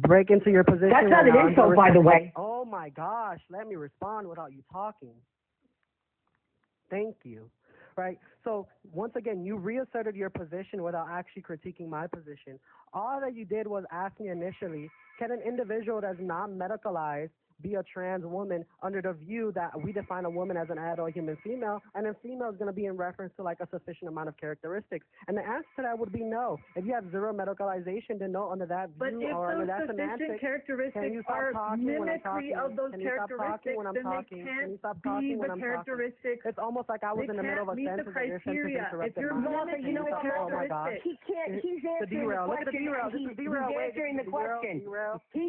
break into your position. That's not an insult, by the way. Oh my gosh, let me respond without you talking. Thank you. Right? So, once again, you reasserted your position without actually critiquing my position. All that you did was ask me initially, can an individual that's not medicalized be a trans woman under the view that we define a woman as an adult human female, and then female is going to be in reference to like a sufficient amount of characteristics. And the answer to that would be no. If you have zero medicalization, then no under that view or under that semantic. Characteristics are mimicry of those characteristics, then they can't be the characteristics. It's almost like I was in the middle of a sentence and your sentence interrupted. If you're mimicking the characteristics, he can't. He's answering the question. He's answering the question.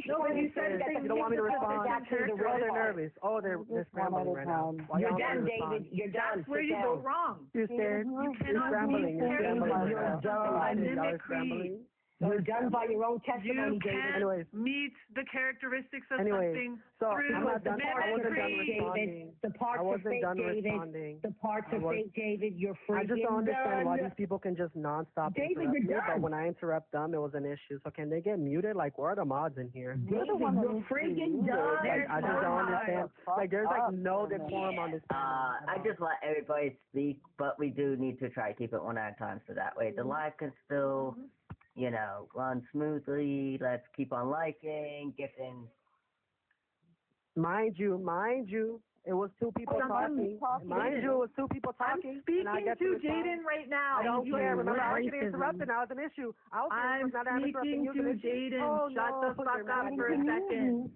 Nobody said that. You don't want me to respond. Oh, they're nervous. Oh, they're scrambling right now. You're done, David. You're done. That's where you go wrong. You're scared. You cannot scrambling. be You're done. mimicry. You're done by your own testimony, David. You can't meet the characteristics of something through I'm not done. I wasn't done mimicry. responding. The parts I wasn't are fake, done David. responding. The parts are fake, David. You're freaking I just don't understand why done. these people can just nonstop David, interrupt you're me, but done. when I interrupt them, it was an issue. So can they get muted? Like, where are the mods in here? David, you're freaking done. Like, I just don't understand. Like, there's like no decorum on this panel. I just let everybody speak, but we do need to try to keep it one at a time so that way the live can still, run smoothly. Let's keep on liking, gifting. Mind you, it was two people talking. Mind you, it was two people talking. I'm speaking to Jaden right now. I don't care. Remember, I was getting interrupted. Now it's an issue. I'm speaking to Jaden. Shut the fuck up for a second.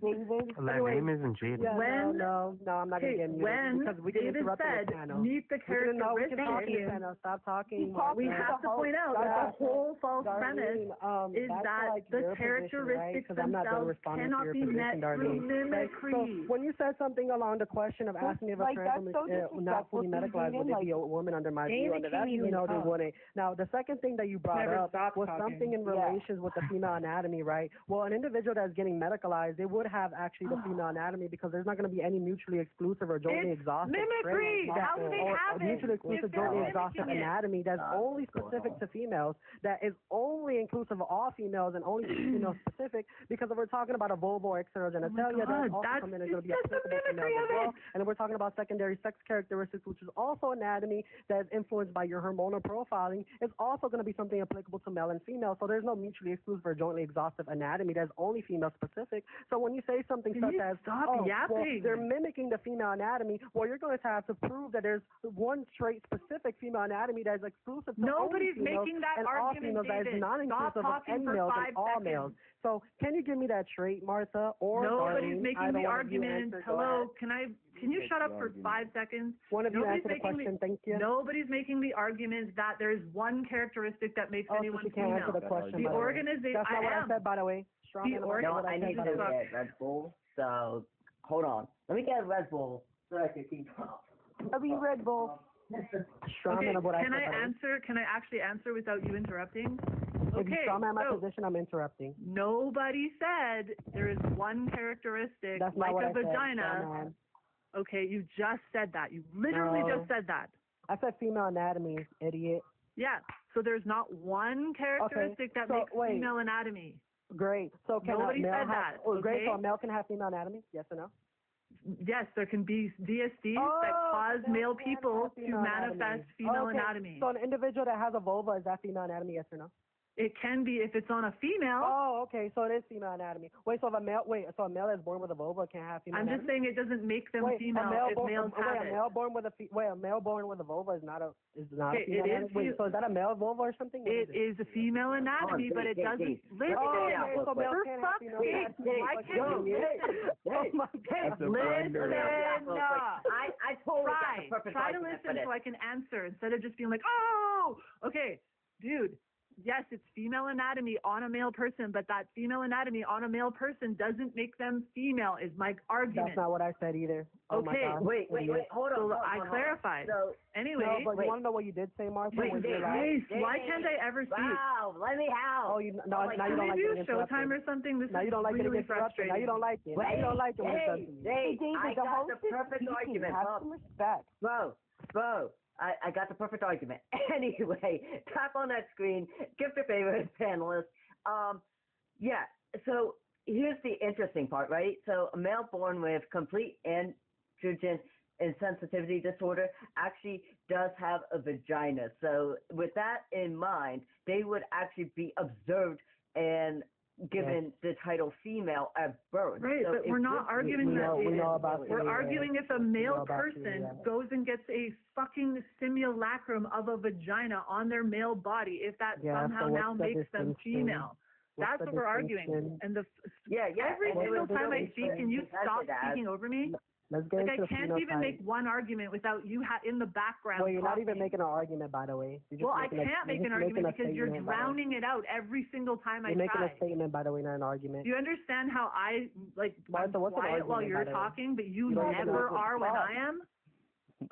My name isn't Jaden. Yeah, no, I'm not going to get muted. When because we can David interrupt said, the panel. meet the characteristics. Stop talking. We have to point out that the whole false premise is that the characteristics themselves cannot be met through mimicry. So when you said something along the question of asking if a trans woman not fully medicalized, would it be a woman under my view? Under that view, no, they wouldn't. Now, the second thing that you brought up was something in relations with the female anatomy, right? Well, an individual that's getting medicalized, they would have actually the female anatomy because there's not going to be any mutually exclusive or jointly exhaustive mimicry. How do they have it? Mutually exclusive, jointly exhaustive anatomy that's only specific to females, that is only inclusive of all females and only female specific, because if we're talking about a vulva or external genitalia, that's also something that's going to be applicable to females as well. And then we're talking about secondary sex characteristics, which is also anatomy that is influenced by your hormonal profiling. It's also going to be something applicable to male and female. So there's no mutually exclusive or jointly exhaustive anatomy that's only female specific. So when you say something such as, well, they're mimicking the female anatomy, well, you're going to have to prove that there's one trait specific female anatomy that is exclusive to Nobody's only females making that and argument, all females that is non-inclusive of any males and all males. So can you give me that trait, Martha? Or nobody's Darlene? making the argument. Hello, can you shut up for 5 seconds? One of you answer the question, thank you. Nobody's making the argument that there's one characteristic that makes anyone so she can't female. answer the question. The organization. That's not what I said, by the way. I need to get Red Bull, so hold on. Let me get a Red Bull so I can keep up. Red Bull. Okay, can I actually answer without you interrupting? If you strawman my position, I'm interrupting. Nobody said there is one characteristic like a vagina. Okay, you just said that. You literally just said that. I said female anatomy, idiot. Yeah, so there's not one characteristic that makes female anatomy. Great. So can Nobody a male said that. Great. So a male can have female anatomy? Yes or no? Yes, there can be DSDs that cause male people to manifest female anatomy. So an individual that has a vulva, is that female anatomy? Yes or no? It can be if it's on a female. Oh, okay. So it is female anatomy. So a male that's born with a vulva can't have female anatomy? I'm just saying it doesn't make them female if males have it. A male born with a vulva is not a female anatomy? So is that a male vulva or something? It is a female anatomy, but it doesn't. Listen, so males can't have female anatomy. Why can't you listen? Oh my God. Listen. I totally got the perfect Try to argument listen so I can answer instead of just being like, oh, okay, dude. Yes, it's female anatomy on a male person, but that female anatomy on a male person doesn't make them female, is my argument. That's not what I said either. Oh okay, wait, hold on. I clarified. So, anyway. No, but you want to know what you did say, Martha? Why can't I ever speak? Wow, let me out. Oh, now you don't like it. Showtime or something? This now you don't like really it frustrating. Now you don't like it. Wait, you don't like it. Hey, David, I got the perfect argument. Bro. I got the perfect argument. Anyway, tap on that screen, give your favorite panelist. Yeah, so interesting part, right? So a male born with complete androgen insensitivity disorder actually does have a vagina. So with that in mind, they would actually be observed and given the title female at birth. Right, so but we're not arguing that. We're arguing if a male person goes and gets a fucking simulacrum of a vagina on their male body, if that somehow now makes them female. That's what we're arguing. And every single time I speak, can you stop speaking over me? Let's get into I can't even make one argument without you in the background. Well, you're not even making an argument, by the way. Well, I can't make an argument because you're drowning it out every single time I try. You're making a statement, by the way, not an argument. Do you understand how I'm Martha, quiet while you're talking, but you never are when I am?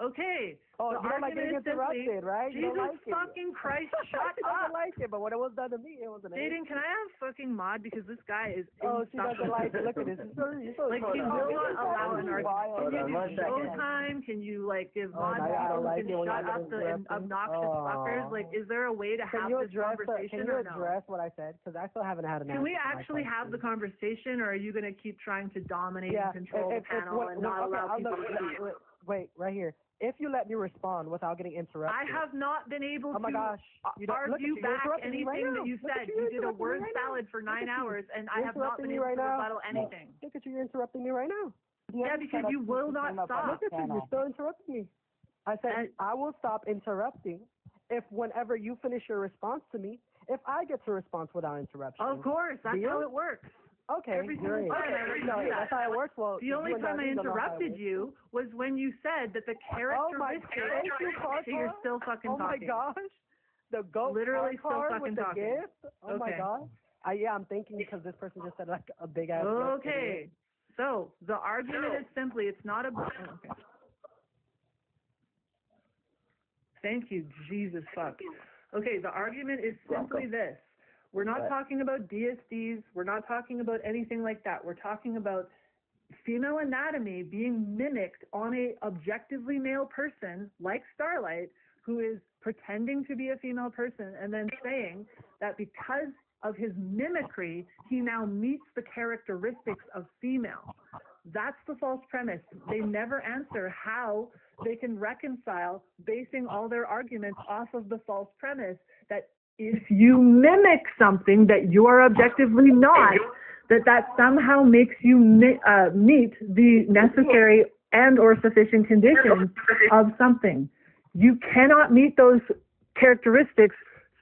Okay. Oh, you don't like getting interrupted, right? Jesus fucking Christ, shut up. I don't like it, but when it was done to me, it wasn't. Jaden, can I have fucking mod because this guy is. Oh, she doesn't like it. Look at this. Like, he will not allow an argument. Can you do showtime? Can you give mod titles? Can you shut up the obnoxious fuckers? Like, is there a way to have this conversation or no? Can you address what I said? Because I still haven't had an answer. Can we actually have the conversation, or are you going to keep trying to dominate and control the panel and not allow people to speak? Wait, right here. If you let me respond without getting interrupted. I have not been able to argue back anything that you said. You did a word salad for 9 hours, and I have not been able to rebuttal anything. Look at you, you're interrupting me right now. Yeah, because you will not stop. Look at you, you're still interrupting me. I said, I will stop interrupting if whenever you finish your response to me, if I get to response without interruption. Of course, that's how it works. Okay, great. No, that's how it works. Well, the only time I interrupted you was when you said that the characteristics. So you're still fucking talking. Oh my gosh, the goat literally still card fucking with the talking. gift. Oh my gosh. I'm thinking because this person just said like a big ass. Okay, so the argument is simply it's not a. Okay. Thank you, Jesus fuck. Okay, the argument is simply this. We're not talking about DSDs. We're not talking about anything like that. We're talking about female anatomy being mimicked on a objectively male person like Starlight, who is pretending to be a female person and then saying that because of his mimicry, he now meets the characteristics of female. That's the false premise. They never answer how they can reconcile basing all their arguments off of the false premise that if you mimic something that you are objectively not, that somehow makes you meet the necessary and or sufficient conditions of something. You cannot meet those characteristics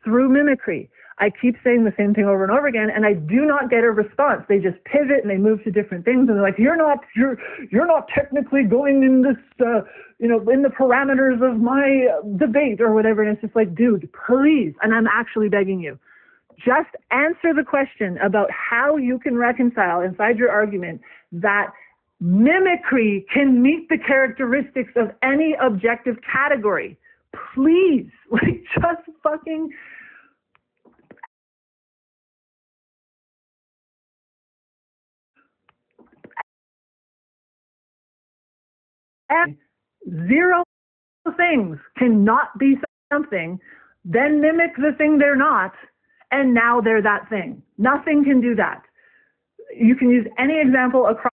through mimicry. I keep saying the same thing over and over again, and I do not get a response. They just pivot and they move to different things, and they're like, "You're not technically going in this, in the parameters of my debate or whatever." And it's just like, dude, please, and I'm actually begging you, just answer the question about how you can reconcile inside your argument that mimicry can meet the characteristics of any objective category. Please, just fucking. And 0 things cannot be something, then mimic the thing they're not, and now they're that thing. Nothing can do that. You can use any example across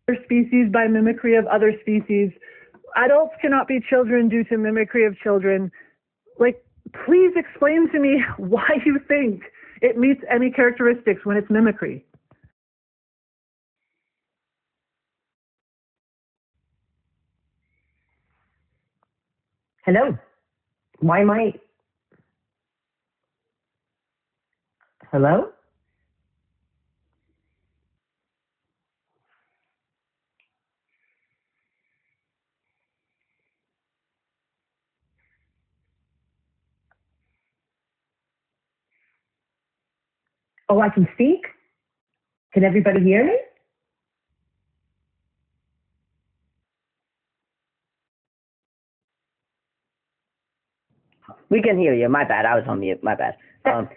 other species by mimicry of other species. Adults cannot be children due to mimicry of children. Please explain to me why you think it meets any characteristics when it's mimicry. Hello. Why am I? Hello? Oh, I can speak? Can everybody hear me? We can hear you. My bad. I was on mute. My bad.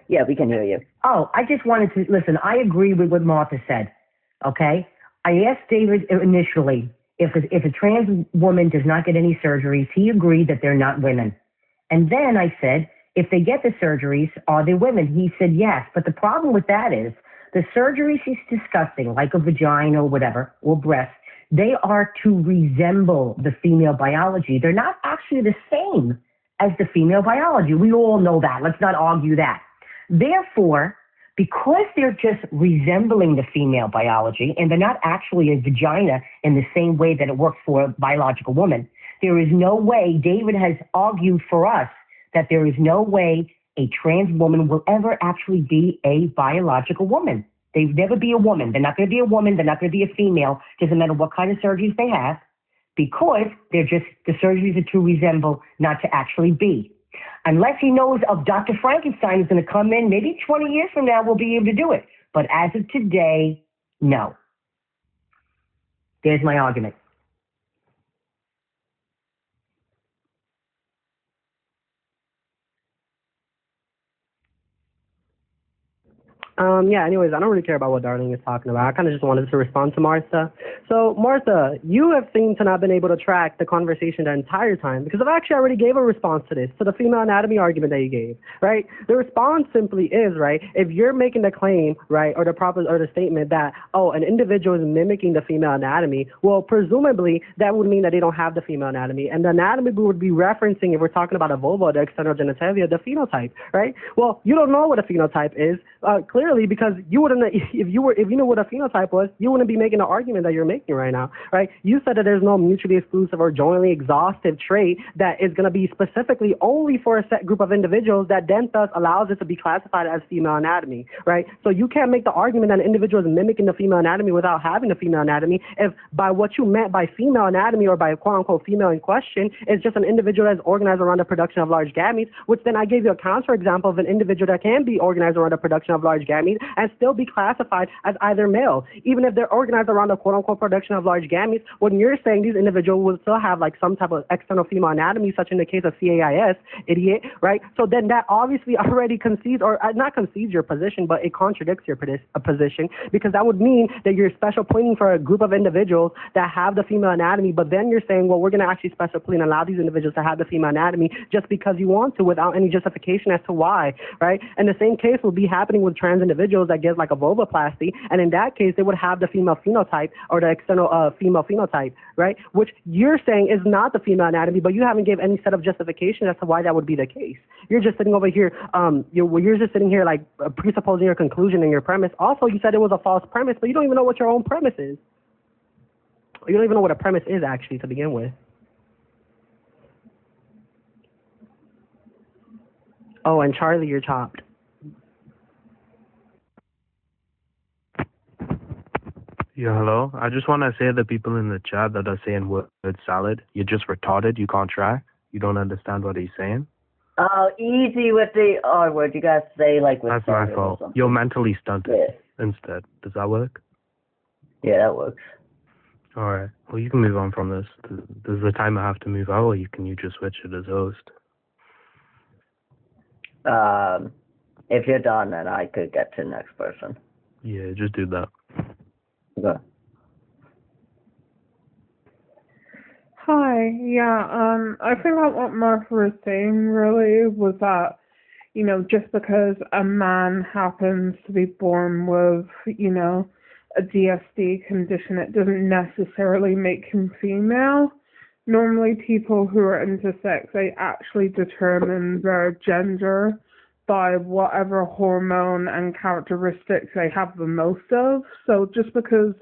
Yeah, we can hear you. Oh, I just wanted to listen. I agree with what Martha said. Okay? I asked David initially if a trans woman does not get any surgeries, he agreed that they're not women. And then I said, if they get the surgeries, are they women? He said yes. But the problem with that is the surgeries he's discussing, like a vagina or whatever, or breast, they are to resemble the female biology. They're not actually the same as the female biology. We all know that. Let's not argue that. Therefore, because they're just resembling the female biology and they're not actually a vagina in the same way that it works for a biological woman, there is no way, David has argued for us, that there is no way a trans woman will ever actually be a biological woman. They'd never be a woman. They're not going to be a woman. They're not going to be a female. Doesn't matter what kind of surgeries they have, because they're just, the surgeries are to resemble, not to actually be. Unless he knows of Dr. Frankenstein is going to come in, maybe 20 years from now we'll be able to do it. But as of today, no. There's my argument. Yeah, anyways, I don't really care about what Darling is talking about. I kind of just wanted to respond to Martha. So, Martha, you have seemed to not been able to track the conversation the entire time because I've actually already gave a response to this, to the female anatomy argument that you gave, right? The response simply is, right, if you're making the claim, right, or the statement that, oh, an individual is mimicking the female anatomy, well, presumably that would mean that they don't have the female anatomy. And the anatomy we would be referencing, if we're talking about a vulva, the external genitalia, the phenotype, right? Well, you don't know what a phenotype is, clearly, because you wouldn't, if you knew what a phenotype was, you wouldn't be making the argument that you're making right now, right? You said that there's no mutually exclusive or jointly exhaustive trait that is going to be specifically only for a set group of individuals that then thus allows it to be classified as female anatomy, right? So you can't make the argument that an individual is mimicking the female anatomy without having the female anatomy if by what you meant by female anatomy or by quote-unquote female in question is just an individual that's organized around the production of large gametes, which then I gave you a counterexample of an individual that can be organized around the production of large gametes and still be classified as either male. Even if they're organized around the quote-unquote production of large gametes, when you're saying these individuals will still have like some type of external female anatomy, such in the case of CAIS, idiot, right? So then that obviously already concedes, or not concedes your position, but it contradicts your position, because that would mean that you're special pointing for a group of individuals that have the female anatomy, but then you're saying, well, we're going to actually special point and allow these individuals to have the female anatomy just because you want to without any justification as to why, right? And the same case will be happening with trans individuals that get like a vulvoplasty, and in that case, they would have the female phenotype or the external female phenotype, right? Which you're saying is not the female anatomy, but you haven't given any set of justification as to why that would be the case. You're just sitting over here, you're just sitting here like presupposing your conclusion and your premise. Also, you said it was a false premise, but you don't even know what your own premise is. You don't even know what a premise is actually to begin with. Oh, and Charlie, you're chopped. Yeah, hello. I just want to say to the people in the chat that are saying word salad, you're just retarded. You can't track. You don't understand what he's saying. Oh, easy with the R word. You guys say like with. That's my fault. You're mentally stunted. Yeah. Instead. Does that work? Yeah, that works. All right. Well, you can move on from this. Does the timer have to move out, or you just switch it as host? If you're done, then I could get to the next person. Yeah, just do that. Okay. Hi, yeah, I think that what Martha was saying really was that, you know, just because a man happens to be born with, you know, a DSD condition, it doesn't necessarily make him female. Normally people who are intersex, they actually determine their gender by whatever hormone and characteristics they have the most of. So just because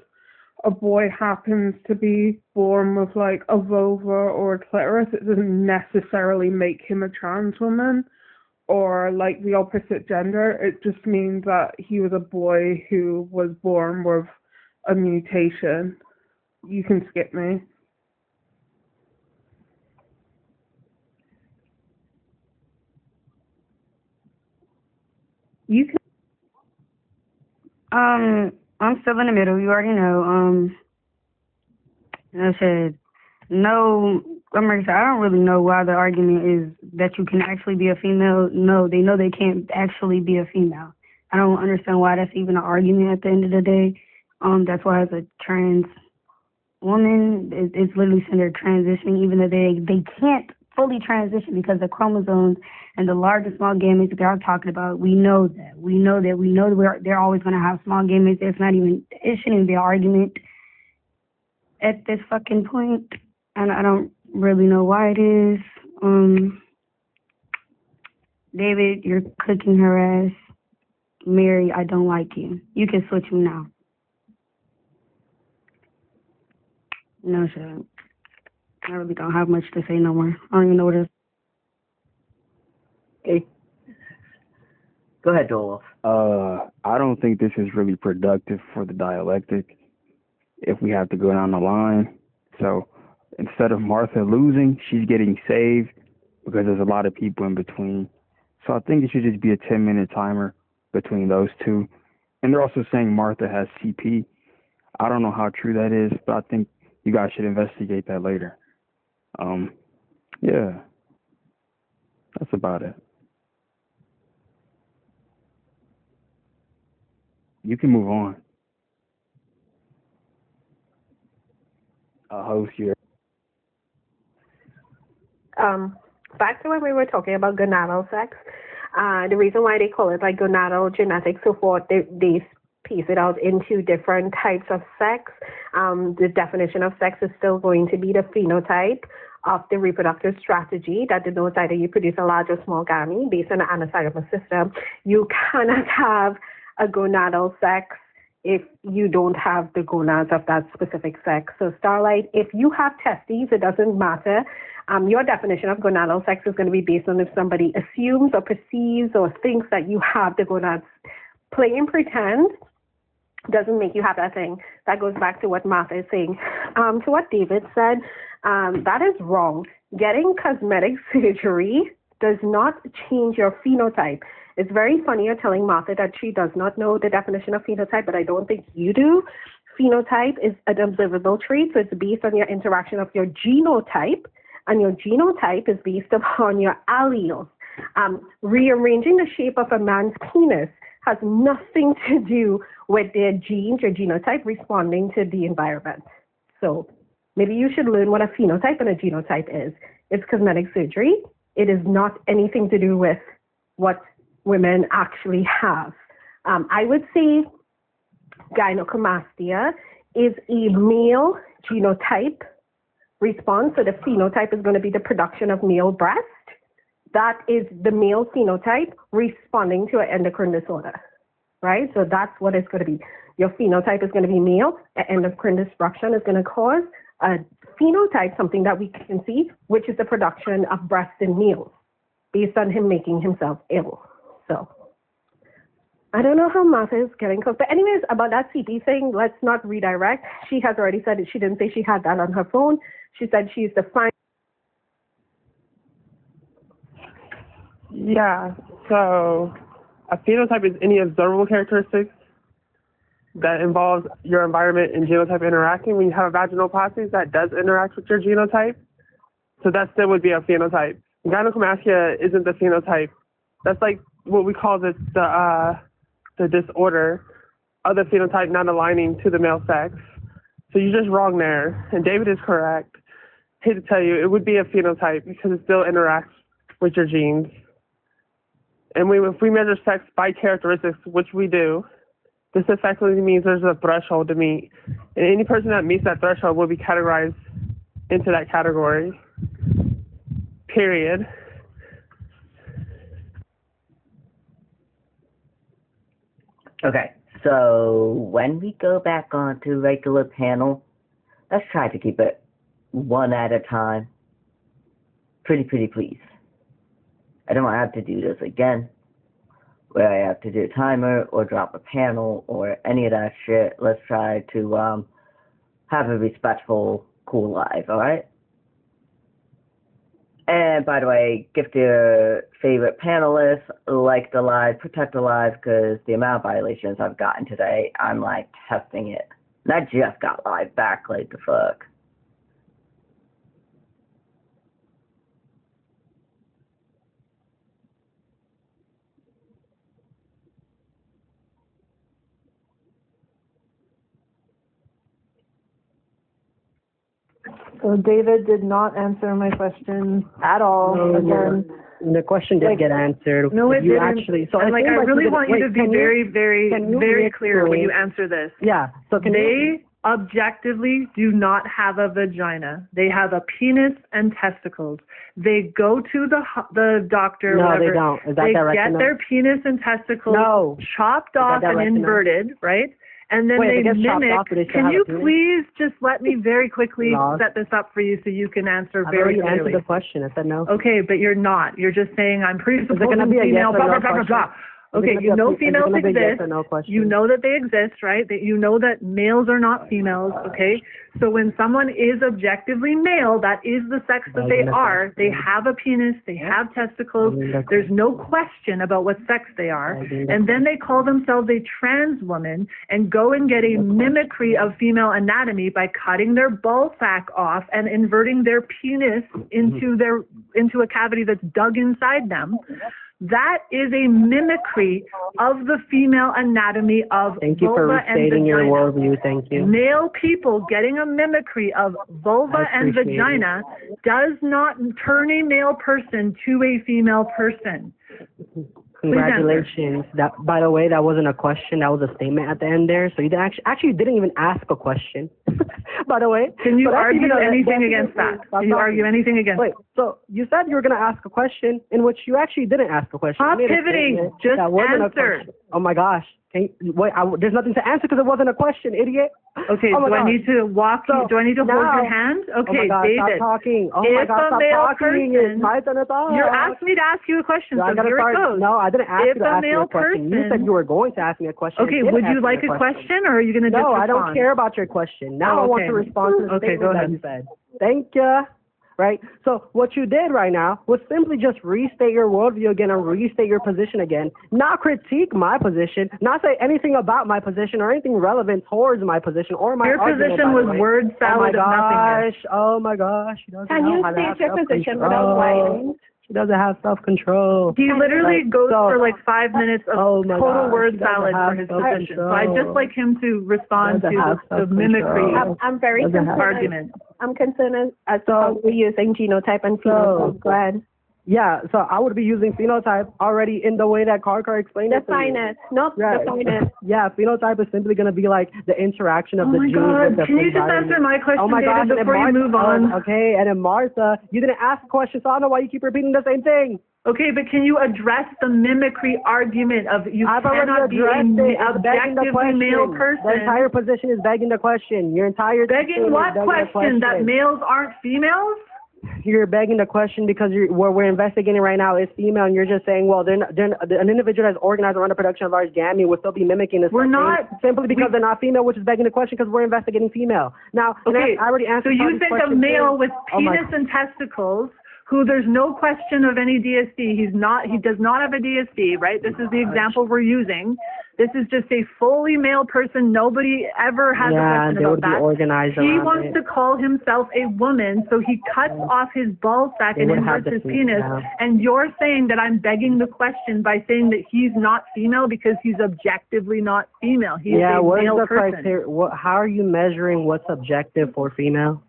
a boy happens to be born with like a vulva or a clitoris, it doesn't necessarily make him a trans woman or like the opposite gender. It just means that he was a boy who was born with a mutation. You can skip me. You can. I'm still in the middle. You already know. I said, no, I don't really know why the argument is that you can actually be a female. No, they know they can't actually be a female. I don't understand why that's even an argument at the end of the day. That's why as a trans woman is literally sitting there transitioning, even though they can't fully transition because the chromosomes and the large and small gametes that they're talking about, we know that they're always going to have small gametes. It shouldn't even be an argument at this fucking point, and I don't really know why it is. David, you're cooking her ass. Mary, I don't like you. You can switch me now. No, shit. I really don't have much to say no more. I don't even know what it is. Okay. Go ahead, Dolof. I don't think this is really productive for the dialectic if we have to go down the line. So instead of Martha losing, she's getting saved because there's a lot of people in between. So I think it should just be a 10-minute timer between those two. And they're also saying Martha has CP. I don't know how true that is, but I think you guys should investigate that later. Yeah, that's about it. You can move on. Host here. Back to when we were talking about gonadal sex, the reason why they call it like gonadal, genetic, so forth, they piece it out into different types of sex. The definition of sex is still going to be the phenotype of the reproductive strategy that denotes either you produce a large or small gamete based on the anosogamy system. You cannot have a gonadal sex if you don't have the gonads of that specific sex. So Starlight, if you have testes, it doesn't matter. Your definition of gonadal sex is going to be based on if somebody assumes or perceives or thinks that you have the gonads. Playing pretend doesn't make you have that thing. That goes back to what Martha is saying. To what David said, that is wrong. Getting cosmetic surgery does not change your phenotype. It's very funny you're telling Martha that she does not know the definition of phenotype, but I don't think you do. Phenotype is an observable trait, so it's based on your interaction of your genotype, and your genotype is based upon your alleles. Rearranging the shape of a man's penis has nothing to do with their genes or genotype responding to the environment. So maybe you should learn what a phenotype and a genotype is. It's cosmetic surgery. It is not anything to do with what women actually have. I would say gynecomastia is a male genotype response. So the phenotype is going to be the production of male breast. That is the male phenotype responding to an endocrine disorder, right? So that's what it's going to be. Your phenotype is going to be male. An endocrine disruption is going to cause a phenotype, something that we can see, which is the production of breast in males based on him making himself ill. So I don't know how Martha is getting close. But anyways, about that CP thing, let's not redirect. She has already said it. She didn't say she had that on her phone. She said she's the fine. Yeah, so a phenotype is any observable characteristics that involves your environment and genotype interacting. When you have vaginoplasties, that does interact with your genotype. So that still would be a phenotype. Gynecomastia isn't the phenotype. That's like what we call the disorder of the phenotype not aligning to the male sex. So you're just wrong there. And David is correct. I hate to tell you, it would be a phenotype because it still interacts with your genes. And if we measure sex by characteristics, which we do, this effectively means there's a threshold to meet. And any person that meets that threshold will be categorized into that category. Period. Okay, so when we go back onto regular panel, let's try to keep it one at a time. Pretty please. I don't have to do this again, where I have to do a timer or drop a panel or any of that shit. Let's try to have a respectful, cool live, alright? And by the way, gift your favorite panelists, like the live, protect the live, because the amount of violations I've gotten today, I'm like testing it. And I just got live back, like the fuck. So David did not answer my question at all. No, Again, the question did get answered. No, it you didn't. Actually, so and I really want you to be very, very, very clear when you answer. answer this. Yeah. So They objectively do not have a vagina. They have a penis and testicles. They go to the doctor. No, whatever. they don't. Is that they direct get enough? their penis and testicles chopped off and inverted, right? And then they mimic. Can you please just let me very quickly set this up for you so you can answer very clearly? I answered the question. I said no. Okay, but you're not. You're just saying I'm presupposing female. Blah, blah, blah, blah, blah. Okay, you know females exist. You know that they exist, right? That you know that males are not females, okay? So when someone is objectively male, that is the sex that they are. They have a penis, they have testicles. There's no question about what sex they are. And then they call themselves a trans woman and go and get a mimicry of female anatomy by cutting their ball sack off and inverting their penis into a cavity that's dug inside them. That is a mimicry of the female anatomy of Thank you vulva for restating your worldview. Thank you. Male people getting a mimicry of vulva and vagina does not turn a male person to a female person. Congratulations. That, by the way, that wasn't a question. That was a statement at the end there. So you didn't you didn't even ask a question. By the way, can you argue anything against that? Can you argue anything against? Wait. So you said you were going to ask a question in which you actually didn't ask a question. Stop pivoting. Just answer. Oh my gosh. Wait, there's nothing to answer because it wasn't a question, idiot. Okay, do I need to walk you? Do I need to hold your hand? Okay, oh my God, David. Stop talking. Oh my God, stop talking. It's my turn to talk. You asked me to ask you a question, so here it goes. No, I didn't ask you to ask me a question. You said you were going to ask me a question. Okay, would you like a question, or are you going to just respond? No, I don't care about your question. Now I want to respond to the statement that you said. Thank you. Right? So what you did right now was simply just restate your worldview again and restate your position again. Not critique my position, not say anything about my position or anything relevant towards my position or my argument. Your position was word salad of nothingness. Oh my gosh. Can you state your position without lying? She doesn't have self-control. He literally goes for like 5 minutes of total word salad for his position. So I'd just like him to respond to the mimicry I'm very concerned. argument. I'm concerned as to how we're using genotype and phenotype. Go ahead. Yeah, so I would be using phenotype already in the way that Karkar explained it. Define it. Nope, define it. Yeah, phenotype is simply going to be like the interaction of the genes with the Can you just answer my question, David, before you move on? Okay, and then Martha, you didn't ask a question, so I don't know why you keep repeating the same thing. Okay, but can you address the mimicry argument of you cannot be an objectively male person? The entire position is begging the question. Your entire begging what question? That males aren't females? You're begging the question because what we're investigating right now is female, and you're just saying, well, an individual that's organized around the production of large gamete will still be mimicking this. We're not simply because they're not female, which is begging the question because we're investigating female. Now, okay, I already answered. So you think a male with penis and testicles, who there's no question of any DSD, he does not have a DSD, right? This is the example we're using. This is just a fully male person. Nobody ever has a question about that. He wants to call himself a woman, so he cuts off his ball sack and inverts his penis. And you're saying that I'm begging the question by saying that he's not female because he's objectively not female. He's a male person. How are you measuring what's objective for female?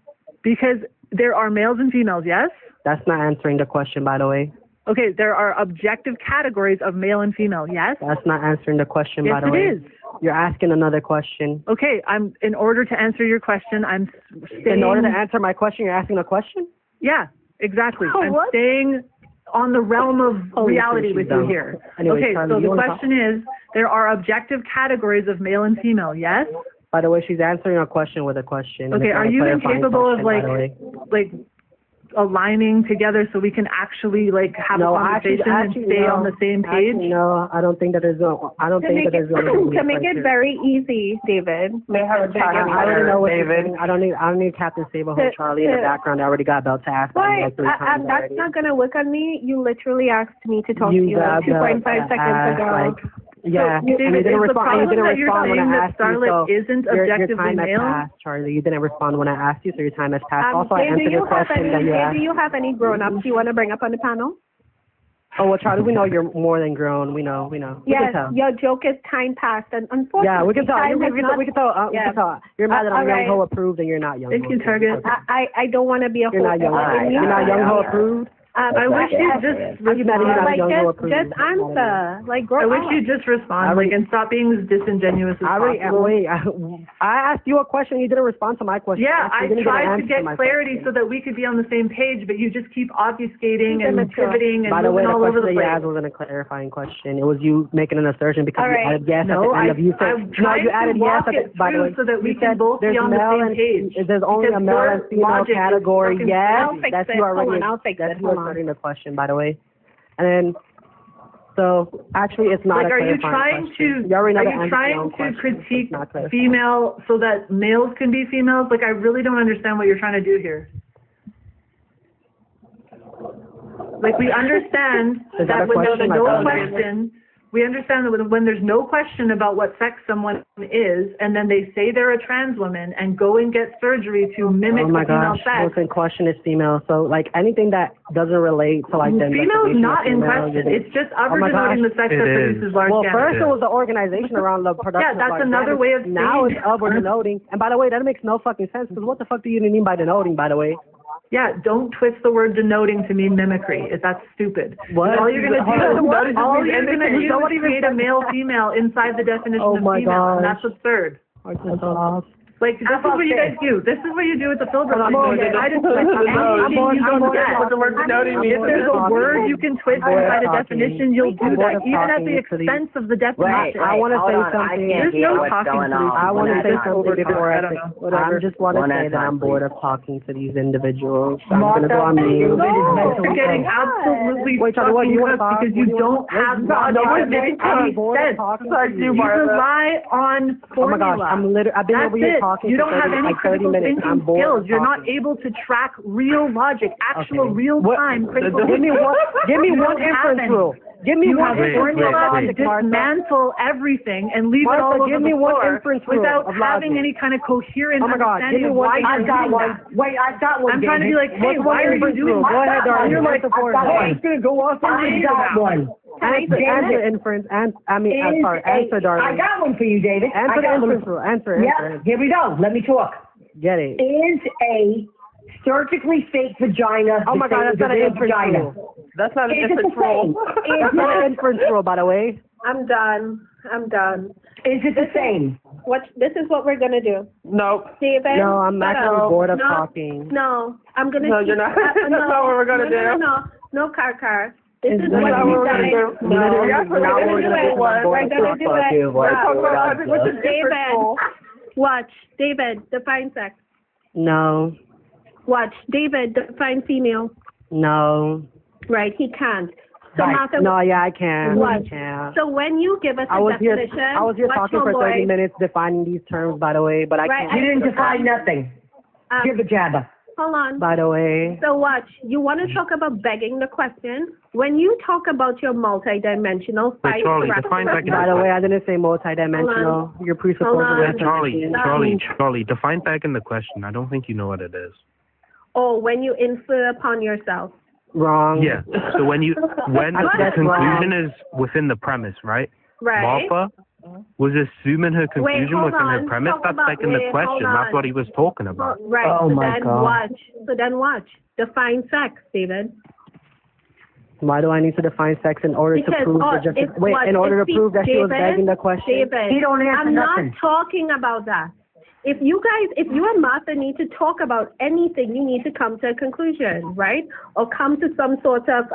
Because there are males and females, yes? That's not answering the question, by the way. Okay, there are objective categories of male and female, yes? That's not answering the question, by the way. Yes, it is. You're asking another question. Okay, in order to answer your question, I'm staying... In order to answer my question, you're asking a question? Yeah, exactly. I'm staying on the realm of reality with you here. Anyway, okay, Charlie, so the question is, there are objective categories of male and female, yes? By the way, she's answering a question with a question. Okay, are you incapable of like aligning together so we can actually have a conversation and stay on the same page? No, I don't think that there's no. I don't think that there's going to be. To make it very easy, David. I already know what David. I don't need Captain Sable or Charlie in the background. I already got about to ask. Why? That's not going to work on me. You literally asked me to talk to you 2.5 seconds ago. Yeah, you didn't respond when I asked you. So isn't objectively male? Passed, Charlie, you didn't respond when I asked you, so your time has passed. Also, I answered the question that you asked. Do you have any grown-ups you want to bring up on the panel? Oh, well, Charlie, we know you're more than grown. We know. We Yes, can tell. your joke is time past, and unfortunately, Yeah, we can tell. time We has can not- we can tell. We can tell. You're mad that I'm all right. Young Ho approved, and you're not Young Ho. Thank you, Target. I don't want to be a You're not Young Ho. You're not Young Ho approved. I wish you just Are you mad that you're not like Young Ho approved? just answer. Like grow I wish up. you just respond, and stop being as disingenuous as possible. Wait, I asked you a question. You didn't respond to my question. Yeah, I You didn't tried to answer get my clarity question. so that we could be on the same page, but you just keep obfuscating and Immature. pivoting and By the way, moving the all over question the that you place. asked wasn't a clarifying question. It was you making an assertion because All you right. added yes No, at the end of you said. I'm trying you added to yes walk at the, it by the way. through so that we you can said both be there's on the male same and, page. There's only Because a male your and female logic is category. fucking Yes, I'll fix that's it. you already. Hold on, I'll fix that's it. you Hold on. asserting the question, by the way. And then, so actually, it's not. Like, a are you clarifying trying question. to You already know the are you answer trying your own to question. critique It's not clarifying. female so that males can be females? Like, I really don't understand what you're trying to do here. Like, we understand Is that a when there's question? no Like, question, we understand that when there's no question about what sex someone is, and then they say they're a trans woman and go and get surgery to mimic Oh my the female gosh, sex. what's in question is female. So like anything that doesn't relate to like the Female is investigation not of in female, question. you're- It's just Oh my denoting the gosh. sex It that is. produces large Well, gametes. first it was the organization around the production. Yeah, that's of large another gametes. way of Now saying it's up or denoting. And by the way, that makes no fucking sense because what the fuck do you mean by denoting? By the way, Yeah, don't twist the word denoting to mean mimicry. That's stupid. What? All you're gonna do is create a male female inside the definition Oh of my female, and gosh. that's absurd. I'm Like, this is what you guys do. This is what you do with the filter. I'm language. bored. Try to twist I'm anything bored. you I'm can bored. get. What the word denoting means. If there's a word you can twist I'm bored inside a of talking. definition, you'll do I'm bored that, of even at talking the to these- expense of the definition. I want to hold say on, I something. can't There's hear no what's talking going to on. these. I want to One say at a something time. before I don't say. know. I just want to One at say a that I'm time, bored please. of talking to these individuals. I'm going to go on mute. You're getting absolutely Wait, Charlie, what, fucking you wanna cooked talk? because What you do you don't wanna- have No, logic no, that I'm makes I'm any bored of sense. talking to You rely on Oh formula. my gosh, I've been That's over here it. talking You for don't have 30, any like 30 critical minutes. I'm thinking bored skills. of You're not talking. able to track real logic, actual Okay. real-time critical Give me thinking. one. Give me You one don't have inference any. rule. Give me You one have Wait, inference rule of formula to logic, Martha. dismantle everything and leave Martha, it all over give the me one floor inference rule without of having logic. any kind of coherent Oh my God, understanding give me of one why you're inference doing rule. that. Wait, I've got one. I'm trying to be like, hey, What's one why are you inference doing rule? that? Go ahead, darling. You're like, I've got one. It's gonna go off. I've got one. Answer inference. I'm sorry. Answer, darling. I got one for you, David. Answer the inference rule. Answer. Yeah, here we go. Let me talk. Get it. Is a surgically fake vagina Oh my the God, same that's as not a an real inference vagina? rule. That's not a Is it different the same? rule. That's not an inference rule, by the way. I'm done. I'm done. Is it the same? This is what we're gonna do. Nope. David. No, I'm shut actually up. bored of No, talking. No, I'm gonna. No, you're not. That's not what we're gonna do. No, Car. This It's is not what what we're we're gonna gonna do. do. No, we're now gonna we're do gonna it. do what I'm bored We're of gonna do talking. it. Wow. David, watch. David, define sex. No. Watch. David, define female. No. Right, he can't. So Right. Martha, No, yeah, I can. What? I can. so when you give us a I was here definition, watch, talking for 30 homeboy. minutes defining these terms, by the way, but I Right, can't. You didn't define nothing. Give a jabber. Hold on. By the way. So watch, you want to talk about begging the question. When you talk about your multidimensional Wait, Charlie, define begging By the way, I didn't say multidimensional. You're presupposing Hold on. that. Charlie, define back in the question. I don't think you know what it is. Oh, when you infer upon yourself. Wrong. Yeah. So when the That's conclusion is within the premise, right? Right. Martha was assuming her conclusion hold within on. her premise. Talk That's about- begging the wait, question. hold That's on. what he was talking about. Right. Oh so my then God. watch. So then watch. Define sex, David. Why do I need to define sex in order Because to prove in order to prove that she was begging the question? David, He don't answer I'm nothing. not talking about that. If you and Martha need to talk about anything, you need to come to a conclusion, right? Or come to some sort of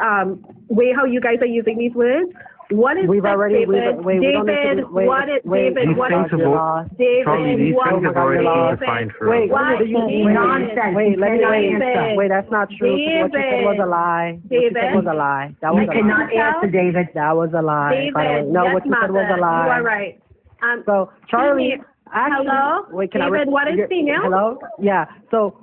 way how you guys are using these words. What is We've sex, already David? we don't need to David, do- wait, what is wait, David? These What things is have all- David? Charlie, these what things have already David, been defined for Wait, us. Why? Nonsense. Wait, let me David. wait, that's not true. What you said was a lie. What you said David. was a lie. That was You a cannot lie. answer, David. That was a lie. David, by the way. No, yes, what you said was a Martha, lie. You are right. So, Charlie, actually, Hello? wait, can David, what is female? Hello? Yeah. So,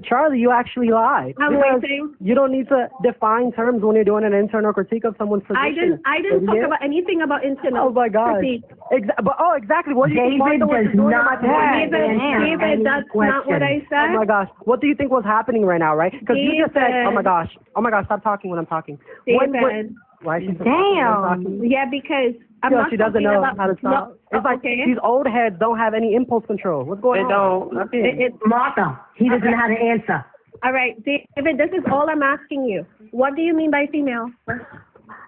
Charlie, you actually lied. I'm because waiting. You don't need to define terms when you're doing an internal critique of someone's position. I didn't talk Idiot. about anything about internal. Oh my gosh. critique. Exactly. What do you think David Martha was does doing not in my want position? David, that's not what I said. Oh my gosh. What do you think was happening right now, right? Because you just said, David. oh my gosh, stop talking when I'm talking. David. Why is she Damn. Yeah, because I'm not she doesn't talking know about, how to stop. No, It's like okay. these old heads don't have any impulse control. What's going on? It's Martha. He doesn't know how to answer. All right, David, this is all I'm asking you. What do you mean by female?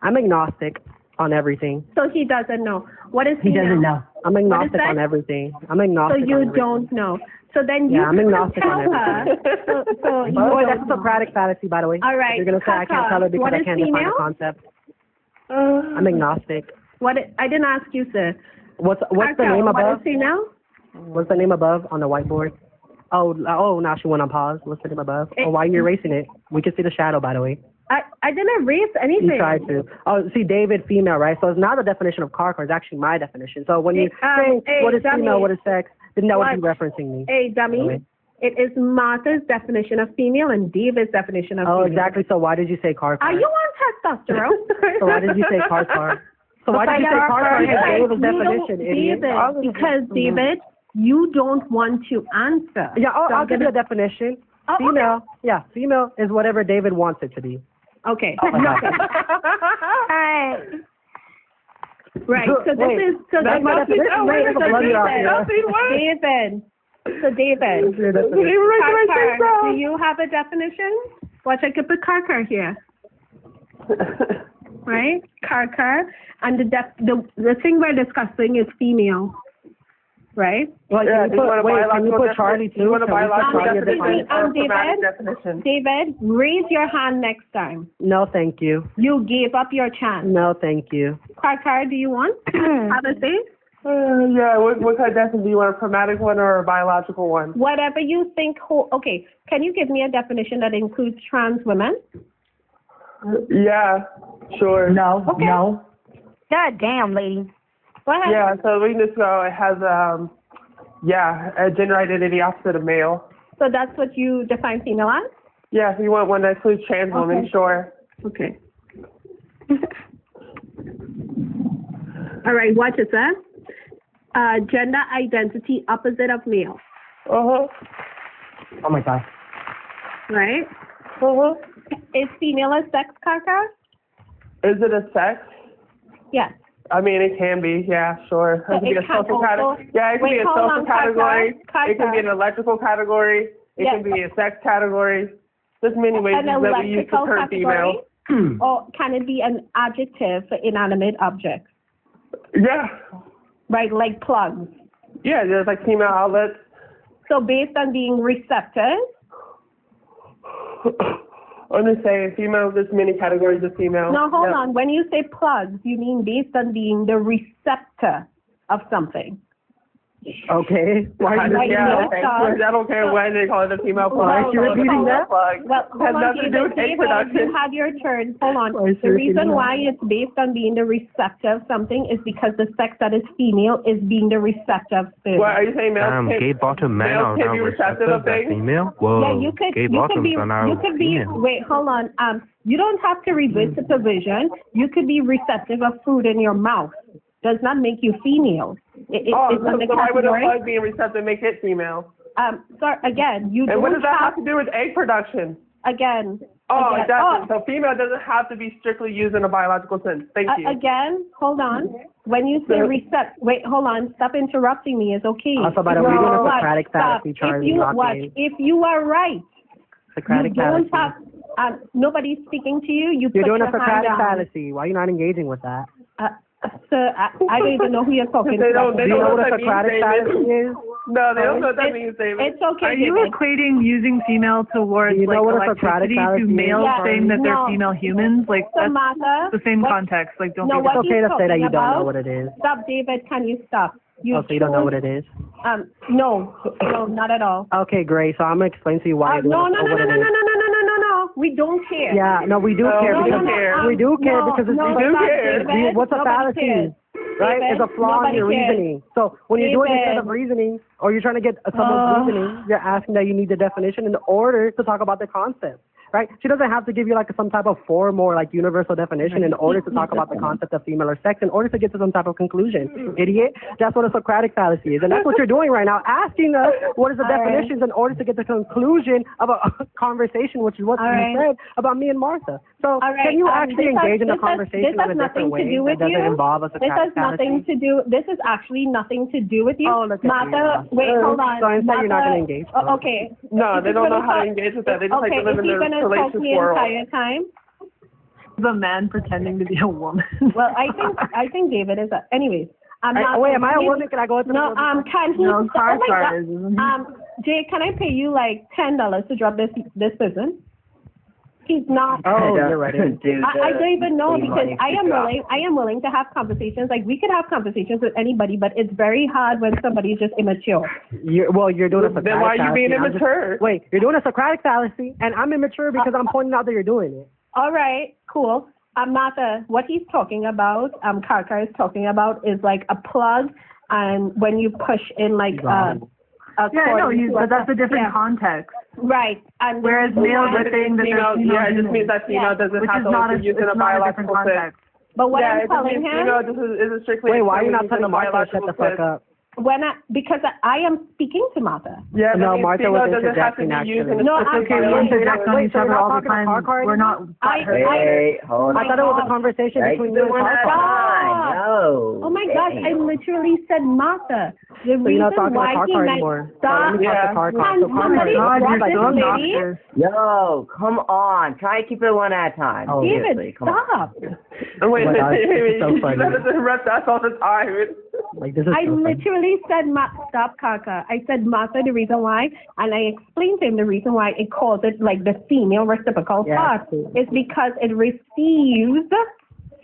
I'm agnostic on everything. So he doesn't know. What is He female? doesn't know. I'm agnostic that? on everything. I'm So agnostic on you everything. don't know. So then you Yeah, I'm can't agnostic tell on her. So you Boy, don't that's a know. Socratic fallacy, by the way. All right, You're going to say I can't tell her because what I is can't define female? the concept. I'm agnostic. I didn't ask you, sir. What's the Kaka, name what above? is female? What's the name above on the whiteboard? Oh, now she went on pause. What's the name above? Why are you erasing it? We can see the shadow, by the way. I didn't erase anything. You tried to. Oh, see, David, female, right? So it's not the definition of car. It's actually my definition. So when you say what is dummy. female, what is sex, then that would be What? referencing me. Hey, dummy. Anyway. It is Martha's definition of female and David's definition of female. Oh, exactly. So why did you say car? Are you on testosterone? So why did you say car? So why did you say car? It's David's definition, idiot. David, because David, you don't want to answer. Yeah, So I'll give you a definition. Oh, Female, yeah, female is whatever David wants it to be. Okay. Okay. Alright. Right. So this Wait, is so that's my this is definition. wait, so Bloody off David. So David. Karkar, do you have a definition? Watch, I could put Karkar here. Right? Karkar. And the thing we're discussing is female. Right? Well, can you put Charlie too? You want a biological definition or a David, definition? David, raise your hand next time. No, thank you. You gave up your chance. No, thank you. Karkar, do you want? Have a say? Yeah, what kind of definition? Do you want a chromatic one or a biological one? Whatever you think. Okay, can you give me a definition that includes trans women? Yeah, sure. No, Okay. no. God damn, lady. Go ahead. Yeah, so we can just go, it has, a gender identity opposite of male. So that's what you define female as? Yeah, if you want one that includes trans women, Okay. sure. Okay. All right, watch it, sir. Gender identity opposite of male. Uh-huh. Oh my God. Right? Uh-huh. Is female a sex, Karkar? Is it a sex? Yes. I mean, it can be, yeah, sure. So It can be it a can social also- category. Yeah, it can Wait, be a hold social on, category. Karkar. It can be an electrical category. It Yes. can be a sex category. There's many ways An that we use the electrical term female. category? Or can it be an adjective for inanimate objects? Yeah. Right, like plugs. Yeah, there's like female outlets. So based on being receptive, I'm just saying, female, there's many categories of female. no, hold Yeah. on. When you say plugs, you mean based on being the receptor of something. Okay. Why are you Like, Yeah, no, okay. sorry. I don't care why they call it a female plug. Why is she repeating that? Plug. Well, It hold has on, nothing to do David, with egg you production. had your turn. Hold on. Why is she The repeating reason that? why it's based on being the receptor of something is because the sex that is female is being the receptor of sperm. What, are you saying males Gay bottom men are males can now be receptive of receptive. That's things? female. Whoa. Yeah, you could Gay be bottoms are now you could be female. wait, hold on. You don't have to read with supervision. You could be receptive of food in your mouth. Does not make you female. It's on the so why would a category. plug being receptive make it female? Sorry, again, you And don't what does that have have to do with egg production? again. Oh, again, it doesn't. So female doesn't have to be strictly used in a biological sense. Thank you. Again, hold on. When you say wait, hold on. Stop interrupting me. It's okay. Also, by the way, we're doing a Watch, Socratic stop. fallacy, Charlie. If you not watch, gay. if you are right, Socratic you don't fallacy. have. Nobody's speaking to you. You You're put doing your a Socratic hand down. fallacy. Why are you not engaging with that? Sir, I don't even know who you're talking They to. don't- Do you know what a Socratic fallacy is? No, they don't know what that means, David. It's okay, Are you David. equating using female towards Do you know like what a Socratic electricity fallacy to is? males Yeah, saying that they're no. female humans? Like So, that's Martha, the same what- context. Like don't No, be what It's okay he's to say that talking you don't know about- what it is. Stop, David. Can you stop? Oh, so you don't know what it is? No, not at all. Okay, great. So I'm gonna explain to you why. you No, don't no, know no, what no, it no, is. no, no, no, no, no, no. We don't care. Yeah, no, we do care we because do care. we do care because it's no, we do stop, care. David. what's a Nobody fallacy? cares. Right? David, It's a flaw in nobody your cares. reasoning. So when you're doing this David. set of reasoning, or you're trying to get someone's reasoning, you're asking that you need the definition in order to talk about the concept. right? She doesn't have to give you like some type of form or like universal definition in order to talk about the concept of female or sex in order to get to some type of conclusion. Idiot. That's what a Socratic fallacy is. And that's what you're doing right now, asking us what is the definitions in order to get the conclusion of a conversation, which is what you said about me and Martha. So can you actually engage in a conversation in a different way that doesn't involve a Socratic fallacy? This is actually nothing to do with you. Oh, look at Martha, wait, hold on. So instead you're not going to engage. Okay. No, they don't know how to engage with that. They just like to live in their salacious world. Entire time? The man pretending to be a woman. Well, I think David is. Anyways, am I a woman? Can I go into no? Can he? No, Jay, can I pay you like $10 to drop this person? He's not. Oh, you're right. I don't even know because I am willing to have conversations. Like we could have conversations with anybody, but it's very hard when somebody's just immature. You're doing a Socratic Then why are you being fallacy. immature? Wait, you're doing a Socratic fallacy, and I'm immature because I'm pointing out that you're doing it. All right, cool. I'm not what he's talking about. Karka is talking about is like a plug, and when you push in like a but that's a different context. Right. And whereas males are saying that female, it just means that female doesn't have to use in a biological sense. But what I'm telling him, female is strictly. Wait, why are you not telling Martha to shut the fuck up? Because I am speaking to Martha. Yeah, no, Martha was interjecting actually. No, I'm okay. We interject on each other all the time. We're not. Wait, hold on. I thought it was a conversation between you and Martha. No. Oh my gosh, I literally said Martha. The so you're not talking why about car anymore. Stop. Let me talk to car. So somebody Yo, come on. Try to keep it one at a time. Oh, David, stop. Wait, so funny. You interrupt us all the time. Like, this is I literally said, stop, Kaka. I said Martha, the reason why, and I explained to him the reason why it calls it like the female reciprocal part. It's because it receives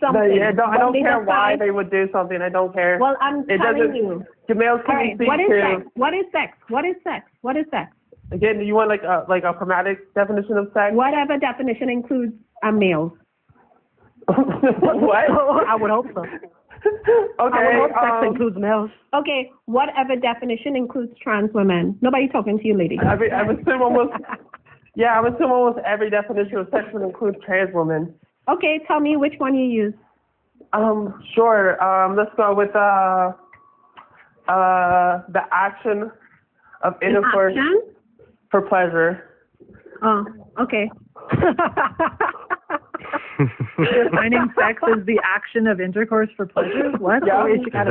something. I don't care why they would do something. I don't care. Well, I'm telling you. The males can speak to. What is sex? What is sex? What is sex? Again, do you want like a pragmatic definition of sex? Whatever definition includes a male. What? I would hope so. Okay. I would hope sex includes males. Okay, whatever definition includes trans women. Nobody talking to you, lady. I would assume almost every definition of sex would include trans women. Okay, tell me which one you use. Sure. Let's go with the action of intercourse for pleasure. Oh, okay. Defining sex as the action of intercourse for pleasure? What? Yeah. Is that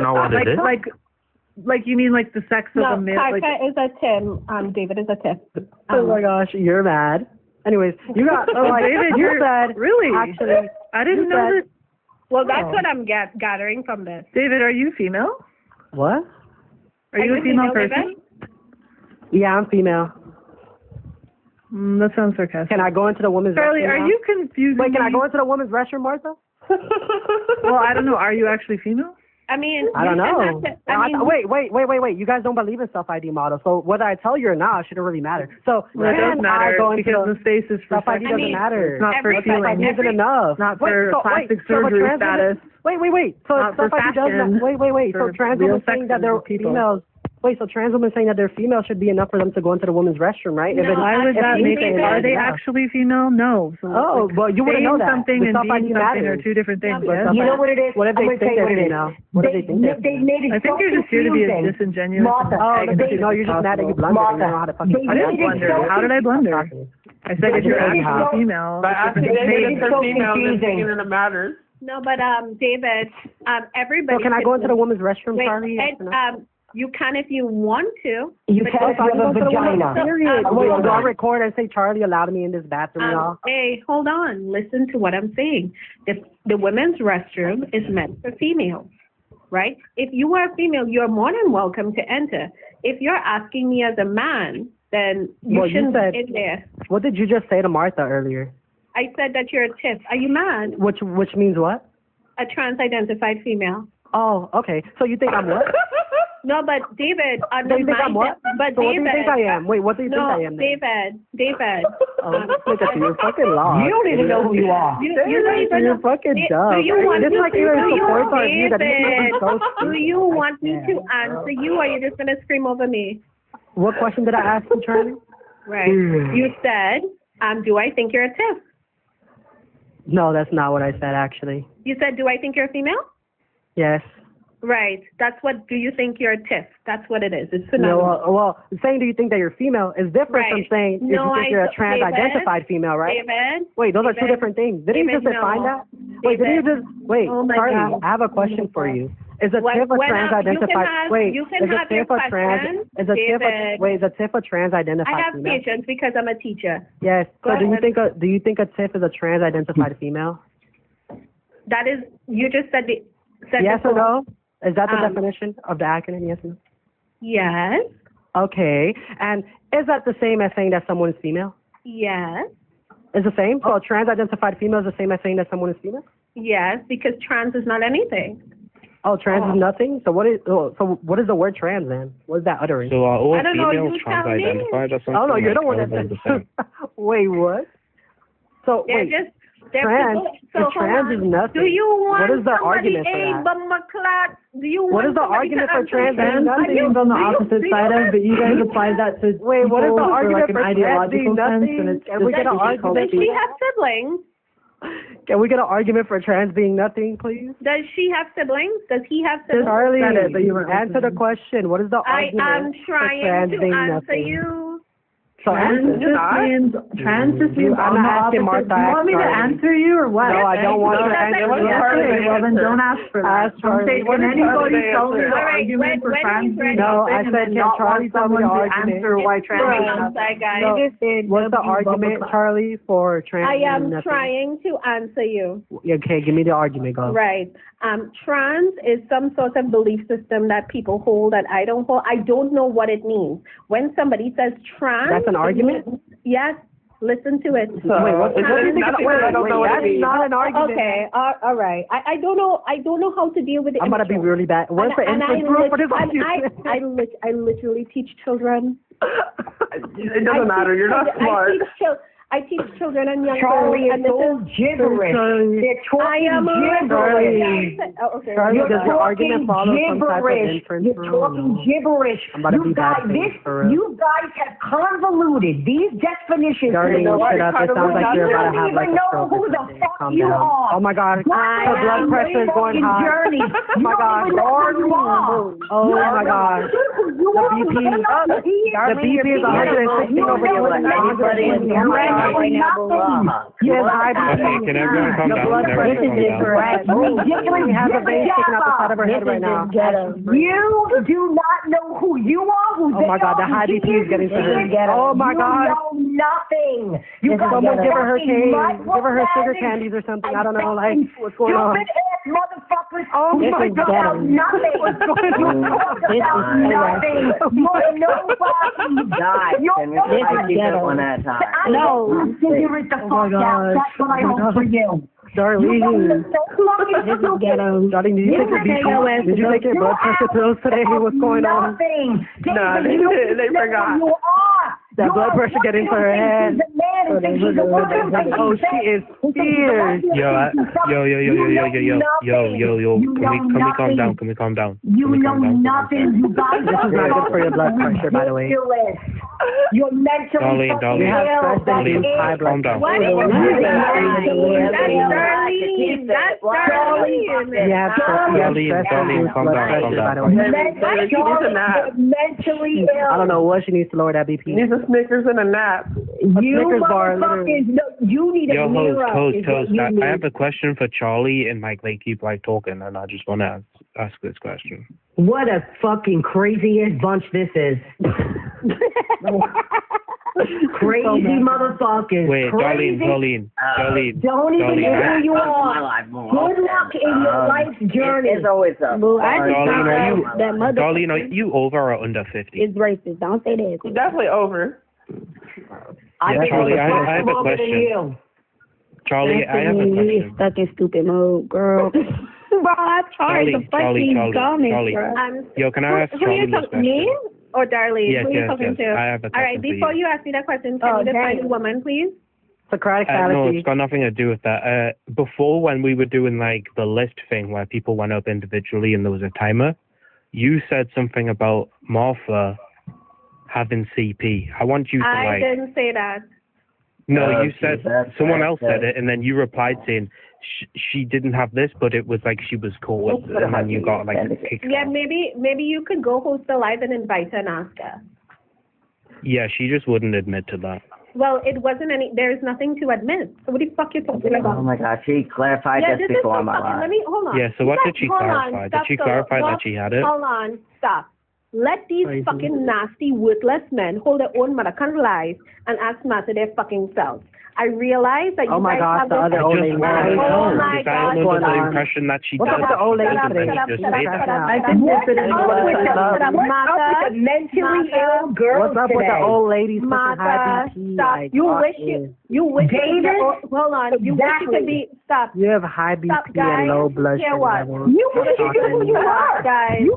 not what it is? Like you mean like the sex of a male? No, Karka is a 10. David is a 10. Oh my gosh, you're mad. Anyways, you got David, you said really? Actually, I didn't know that. Well, that's what I'm gathering from this. David, are you female? What? Are you a female person? Yeah, I'm female. That sounds sarcastic. Can I go into the women's Charlie, restroom? are you confusing Wait, can me? I go into the women's restroom, Martha? Well, I don't know. Are you actually female? I mean, I don't know. Wait. You guys don't believe in self-ID models. So whether I tell you or not, it shouldn't really matter. So well, it does matter because the space is for self-ID doesn't matter. It's not for feeling. Self-ID isn't enough. Not for plastic surgery status. Wait. So self-ID doesn't. Wait. So trans women saying that they're females. Wait, so trans women saying that they're female should be enough for them to go into the women's restroom, right? No, why would that make it? Are they actually female? No. So well, you wouldn't know that. Something and being something are two different things. Yeah. You know what it is? What if they think they're female? What if they think they're They made it I think you're just here to be disingenuous. Martha, no, you're just mad that you blundered. You don't know how to fucking. I didn't blunder. How did I blunder? I said if you're actually female. But actually, if they're female, then it matters. No, but David, everybody. So can I go into the women's restroom, Charlie? You can if you want to. You can if you have a vagina. Do I record and say Charlie allowed me in this bathroom, y'all? Hey, hold on. Listen to what I'm saying. The women's restroom is meant for females, right? If you are a female, you're more than welcome to enter. If you're asking me as a man, then you shouldn't be in there. What did you just say to Martha earlier? I said that you're a TIF. Are you mad? Which means what? A trans-identified female. Oh, okay. So you think I'm what? No, but David, so you think I'm what? But so David, what do you think I am? Wait, what do you think I am? David. Look at you, you're fucking lost. You don't even know who you are. You don't even You're fucking dumb. Do you want this me like to? Do you want me to answer you, or are you just gonna scream over me? What question did I ask you, Charlie? Right. You said Do I think you're a TIFF? No, that's not what I said, actually. You said, do I think you're a female? Yes. Right. That's what, do you think you're a TIFF? That's what it is. It's No, synonymous. well, saying do you think that you're female is different from Right. saying if No, you think you're a trans-identified female, right? David? Wait, those are two David? different things. Didn't you David, just define no. that? Wait, didn't you David? just, wait, Oh my Charlie, God. I have a question for you. Is a When- TIFF a when, trans-identified, you can have your question, is a TIFF David. wait, is a TIFF a trans-identified I have female? patience because I'm a teacher. Yes. Go So do you ahead. think a TIFF is a trans-identified female? That is, you just said the, Yes or before. no? Is that the Um, definition of the acronym? Yes or no? Yes. Okay. And is that the same as saying that someone is female? Yes. Is the same? So a trans-identified female is the same as saying that someone is female? Yes, because trans is not anything. Oh, trans is nothing? So what is the word trans then? What is that uttering? So are all I don't know, females you tell me. trans-identified or something? Oh no, you're the one Like, that how is it the same? Wait, what? So wait, They're trans, people, if so hold trans on. is nothing, Do you want what is the somebody argument for a that? bummer clot? Do you What want is the somebody argument to for answer trans being you? nothing? Seems on the opposite side of, but you guys applied that to Wait, what is the people argument like for an trans being ideological sense, nothing? and it's Can we just get an argument? Does she have siblings? Can we get an argument for trans being nothing, please? Does she have siblings? Does he have siblings? Charlie, said it, but you weren't answer the question. What is the I argument am for trying trans to being answer nothing? you. So answer. trans just means I'm on the not asking opposite. Martha. Do you want me to Charlie. answer you or what? No, I don't want you to Yes, answer. Okay, well then don't ask for that. Ask Charlie. Can anybody tell me the All right, argument for when trans he's being ready. No, I nothing said, and can not Charlie want tell me someone the to argument? answer why trans Sorry, is I'm nothing? sorry, guys. No. What's the argument, Charlie, for trans I being am nothing? trying to answer you. Okay, give me the argument, go. Right. Trans is some sort of belief system that people hold that I don't hold. I don't know what it means. When somebody says trans, That's an argument? Yes. Listen to it. So, Wait, what do you think? nothing Wait, that I don't know what it that's means. not an argument. Okay. All right. I don't know. I don't know how to deal with it. I'm gonna be really bad. What's the input group for this argument? I literally teach children. It doesn't matter. You're not smart. I teach children and young Charlie, girls, and it's all gibberish. They're talking gibberish. Okay. Charlie, You're does your argument talking follow some type of gibberish. inference You're rule? talking gibberish. I'm about to be bad things for real. You guys have convoluted these definitions. Charlie, shut up. It sounds like you're about to have like a stroke or who the something. fuck Calm you down. are. Oh my God. The blood pressure is going high. Journey. Oh my God. Oh my God. The BP is 160 over He has high BP. Okay, can everyone calm The down? blood Can pressure everyone is calm down? correct. We have a vein sticking out the side of her head right now. You do not know who you are, who Oh my God, the high BP is getting to her. Oh my God. You know nothing. You got Someone give her her fucking cane. Give her her sugar micromanaging candies or something. I don't know, and like, what's going on? Stupid ass motherfuckers Oh who my talk God. about nothing. What's going You on? talk about nothing. You're nobody. Guys, can we please keep it one at a time? No. Figure it the fuck out. That's what I hope for you. Darlene. Darlene, did you take your blood pressure pills today? What's going on? Nothing. Nah, they didn't. They forgot. You are. That blood pressure getting to her head. Oh, she is fierce. Yo. Can we calm down? Can we calm down? You know nothing. You guys This is not good for your blood pressure, by the way. You're mentally Darlene, You have stress that Darlene, means high blood calm down. What is That's Darlene. Yeah, Darlene, calm down. Mentally ill. I don't know what she needs to lower that BP. Needs a Snickers and a nap. You Snickers bar, literally. motherfuckers, no, you need a Yo, mirror. host. is what you need. I have a question for Charlie, and Mike, they keep like talking, and I just want to ask this question. What a fucking crazy ass bunch this is. Crazy motherfuckers. Wait, Crazy. Darlene. Don't even know Darlene, who you are. Good luck in your life's journey. It's always a Darlene, are you over or under 50? It's racist. Don't say that. Definitely over. Charlie, I have a question. Charlie, I have a question. Stuck in stupid mode, girl. Bro, I'm trying to fight these comments, Charlie. bro. Yo, can I ask Who Charlie you this talking question? me or Darlene? Yes, Who you talking to? I have a question All right, before you ask me that question, can you define a woman, please? Socratic No, fallacy. it's got nothing to do with that. Before, when we were doing like the list thing where people went up individually and there was a timer, you said something about Martha having CP. I want you to I didn't say that. No, you said someone else said it, and then you replied saying she didn't have this, but it was like she was cool with it, and then you got like kicked Yeah, off. maybe you could go host a live and invite her and ask her. Yeah, she just wouldn't admit to that. Well, it wasn't any. There's nothing to admit. So what the fuck you talking about? Oh my God, she clarified Yeah, this this is before so my fucking. life. Let me hold on. Yeah, so what did she Hold on, clarify? Did stop, she so- clarify no, that she had it? Hold on, stop. Let these fucking nasty, worthless men hold their own motherfucking lies and ask matter their fucking selves. I realize that you guys have this. I just want to Oh know, my because I God. am under the impression that she What's does. up with the old lady today? I think this is What's up with the mentally ill girls What's up with the today? old ladies pushing Martha, high BP? stop. Like, You fuck wish this. you wish you could David? get, hold on. You wish you could be stop. You have high BP Stop, guys. and low blood Hear sugar what? levels. You wish you knew who you are. Guys.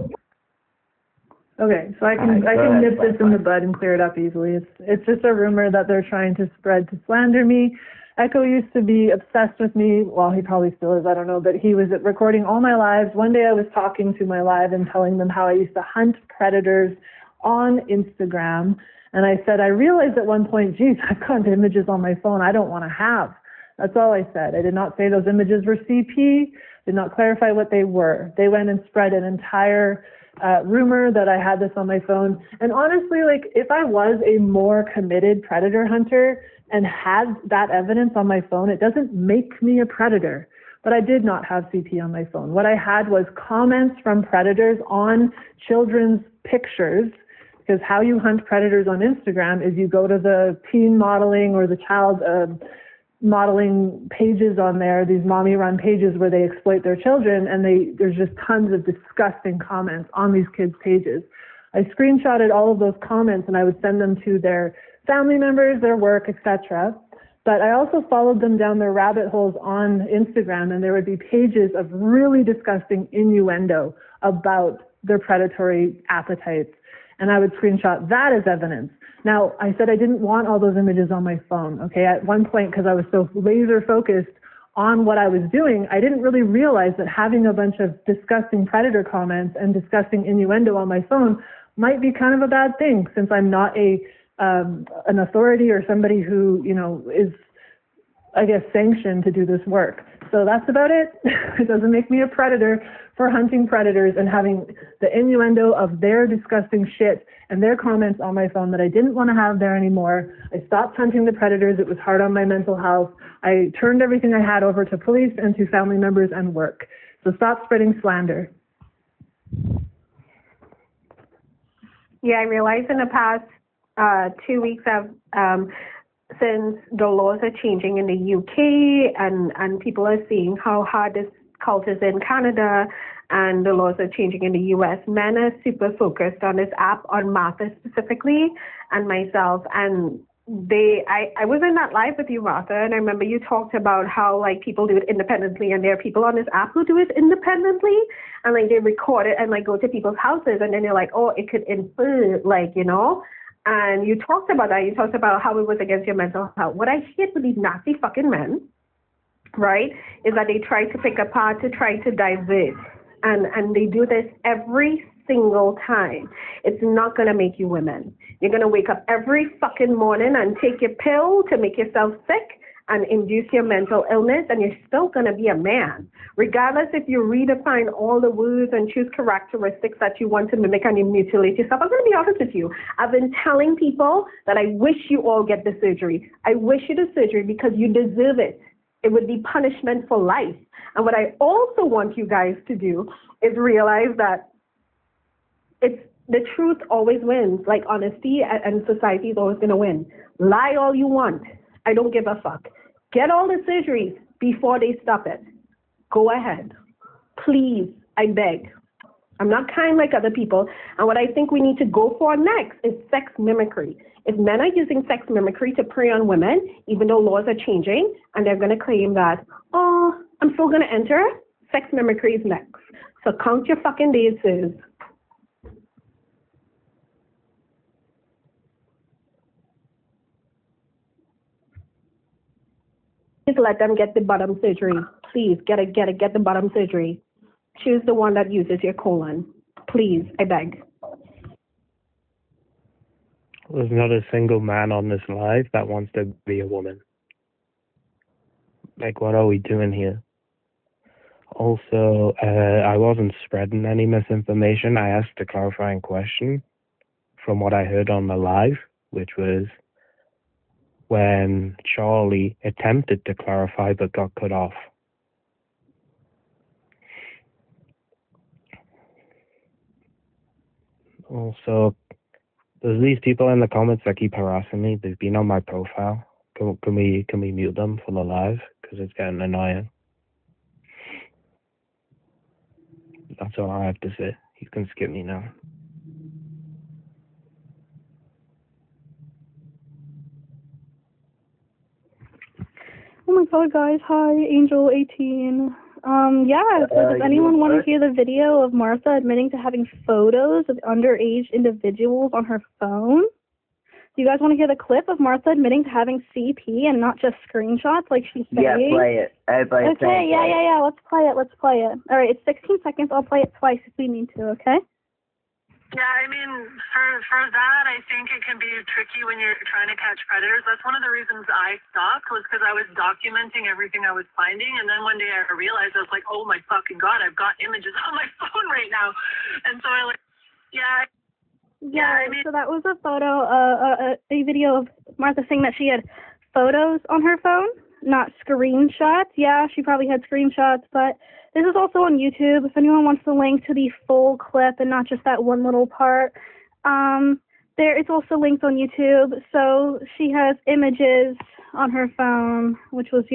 Okay, so I can nip this in the bud and clear it up easily. It's just a rumor that they're trying to spread to slander me. Echo used to be obsessed with me. Well, he probably still is, I don't know, but he was recording all my lives. One day I was talking to my live and telling them how I used to hunt predators on Instagram. And I said, I realized at one point, geez, I've got images on my phone I don't want to have. That's all I said. I did not say those images were CP, did not clarify what they were. They went and spread an entire rumor that I had this on my phone. And honestly, like, if I was a more committed predator hunter and had that evidence on my phone, it doesn't make me a predator. But I did not have CP on my phone. What I had was comments from predators on children's pictures, because how you hunt predators on Instagram is you go to the teen modeling or the child modeling pages on there, these mommy run pages where they exploit their children, and there's just tons of disgusting comments on these kids' pages. I screenshotted all of those comments and I would send them to their family members, their work, etc. But I also followed them down their rabbit holes on Instagram, and there would be pages of really disgusting innuendo about their predatory appetites. And I would screenshot that as evidence. Now, I said I didn't want all those images on my phone, okay? At one point, because I was so laser focused on what I was doing, I didn't really realize that having a bunch of disgusting predator comments and disgusting innuendo on my phone might be kind of a bad thing, since I'm not an authority or somebody who, you know, is, I guess, sanctioned to do this work. So that's about it. It doesn't make me a predator for hunting predators and having the innuendo of their disgusting shit and their comments on my phone that I didn't want to have there anymore. I stopped hunting the predators. It was hard on my mental health. I turned everything I had over to police and to family members and work. So stop spreading slander. Yeah, I realized in the past 2 weeks since the laws are changing in the UK and people are seeing how hard this cult is in Canada and the laws are changing in the US, men are super focused on this app, on Martha specifically, and myself. And I was in that live with you, Martha, and I remember you talked about how, like, people do it independently, and there are people on this app who do it independently, and, like, they record it and, like, go to people's houses, and then they're like, oh, it could infer, like, you know. And you talked about that. You talked about how it was against your mental health. What I hate with these nasty fucking men, right, is that they try to pick apart, to try to divert. And they do this every single time. It's not going to make you women. You're going to wake up every fucking morning and take your pill to make yourself sick and induce your mental illness, and you're still going to be a man. Regardless if you redefine all the words and choose characteristics that you want to mimic and you mutilate yourself. I'm going to be honest with you. I've been telling people that I wish you all get the surgery. I wish you the surgery because you deserve it. It would be punishment for life. And what I also want you guys to do is realize that it's the truth always wins. Like, honesty and society is always going to win. Lie all you want. I don't give a fuck. Get all the surgeries before they stop it. Go ahead. Please, I beg. I'm not kind like other people. And what I think we need to go for next is sex mimicry. If men are using sex mimicry to prey on women, even though laws are changing, and they're going to claim that, oh, I'm still going to enter, sex mimicry is next. So count your fucking days, sis. Please let them get the bottom surgery. Please, get the bottom surgery. Choose the one that uses your colon. Please, I beg. There's not a single man on this live that wants to be a woman. Like, what are we doing here? Also, I wasn't spreading any misinformation. I asked a clarifying question from what I heard on the live, which was when Charlie attempted to clarify but got cut off. Also, there's these people in the comments that keep harassing me. They've been on my profile. Can we mute them for the live? Because it's getting annoying. That's all I have to say. You can skip me now. Oh my god, guys. Hi, Angel18. Yeah, so does anyone want to hear the video of Martha admitting to having photos of underage individuals on her phone? Do you guys want to hear the clip of Martha admitting to having CP and not just screenshots like she's saying? Yeah, play it. Everybody Okay, yeah. Let's play it. All right, it's 16 seconds. I'll play it twice if we need to, okay? Yeah, I mean, for that, I think it can be tricky when you're trying to catch predators. That's one of the reasons I stopped, was because I was documenting everything I was finding, and then one day I realized, I was like, oh my fucking god, I've got images on my phone right now. And so I I mean, so that was a photo, a video of Martha saying that she had photos on her phone, not screenshots. Yeah, she probably had screenshots, but this is also on YouTube. If anyone wants the link to the full clip and not just that one little part, it's also linked on YouTube. So she has images on her phone, which was,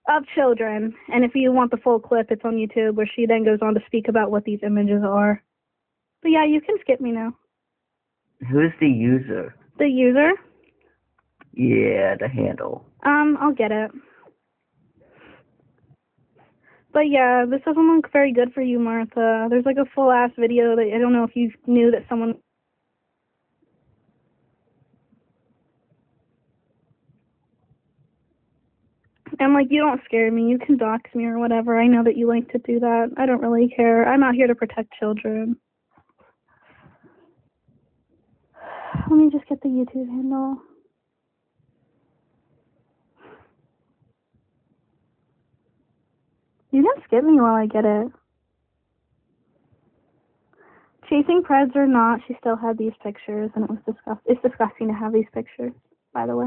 of children. And if you want the full clip, it's on YouTube, where she then goes on to speak about what these images are. But yeah, you can skip me now. Who's the user? The user? Yeah, the handle. I'll get it. But yeah, this doesn't look very good for you, Martha. There's like a full-ass video that I don't know if you knew that someone... And like, you don't scare me. You can dox me or whatever. I know that you like to do that. I don't really care. I'm out here to protect children. Let me just get the YouTube handle. You can skip me while I get it. Chasing Preds or not, she still had these pictures, and it's disgusting to have these pictures, by the way.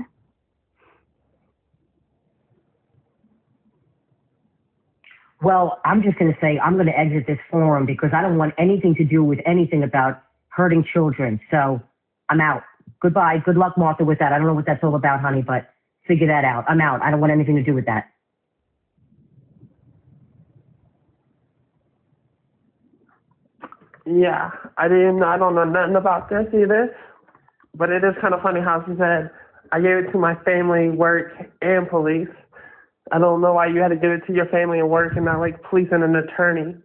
Well, I'm just going to say I'm going to exit this forum because I don't want anything to do with anything about hurting children. So I'm out. Goodbye. Good luck, Martha, with that. I don't know what that's all about, honey, but figure that out. I'm out. I don't want anything to do with that. Yeah, I don't know nothing about this either, but it is kind of funny how she said, I gave it to my family, work, and police. I don't know why you had to give it to your family and work and not like police and an attorney.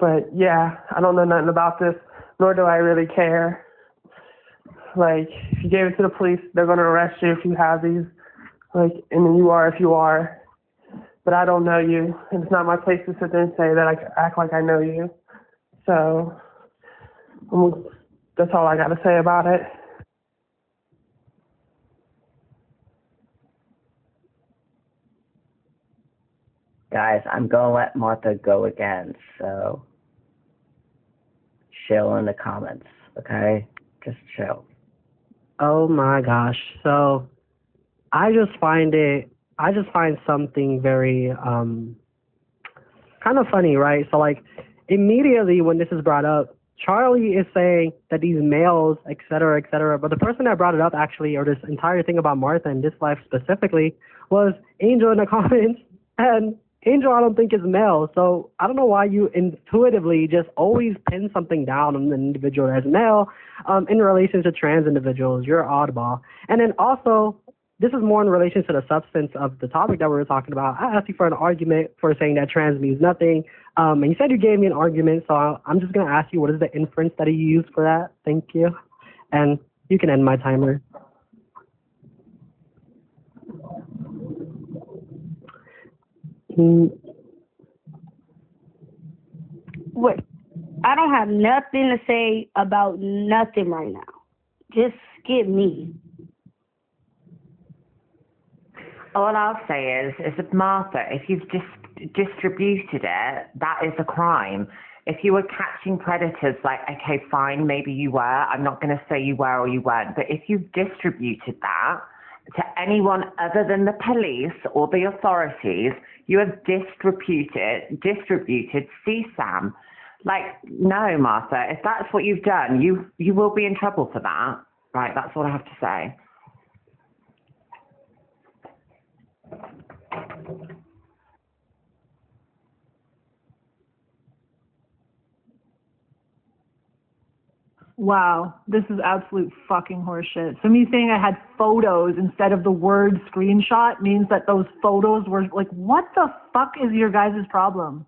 But yeah, I don't know nothing about this, nor do I really care. Like, if you gave it to the police, they're going to arrest you if you have these, like, and then you are if you are. But I don't know you, and it's not my place to sit there and say that I act like I know you. So, that's all I got to say about it. Guys, I'm going to let Martha go again, so chill in the comments, okay? Just chill. Oh my gosh. So, I just find something very, kind of funny, right? So, like, immediately when this is brought up, Charlie is saying that these males, et cetera, but the person that brought it up actually, or this entire thing about Martha and this life specifically, was Angel in the comments, and Angel I don't think is male, so I don't know why you intuitively just always pin something down on an individual as male in relation to trans individuals. You're oddball. And then also, this is more in relation to the substance of the topic that we were talking about. I asked you for an argument for saying that trans means nothing, and you said you gave me an argument, so I'm just going to ask you, what is the inference that you used for that? Thank you. And you can end my timer. Wait, I don't have nothing to say about nothing right now. Just skip me. All I'll say is Martha, if you've just distributed it, that is a crime. If you were catching predators, like, okay, fine, maybe you were. I'm not going to say you were or you weren't. But if you've distributed that to anyone other than the police or the authorities, you have distributed CSAM. Like, no, Martha, if that's what you've done, you will be in trouble for that. Right, that's all I have to say. Wow, this is absolute fucking horseshit. So me saying I had photos instead of the word screenshot means that those photos were like, what the fuck is your guys' problem?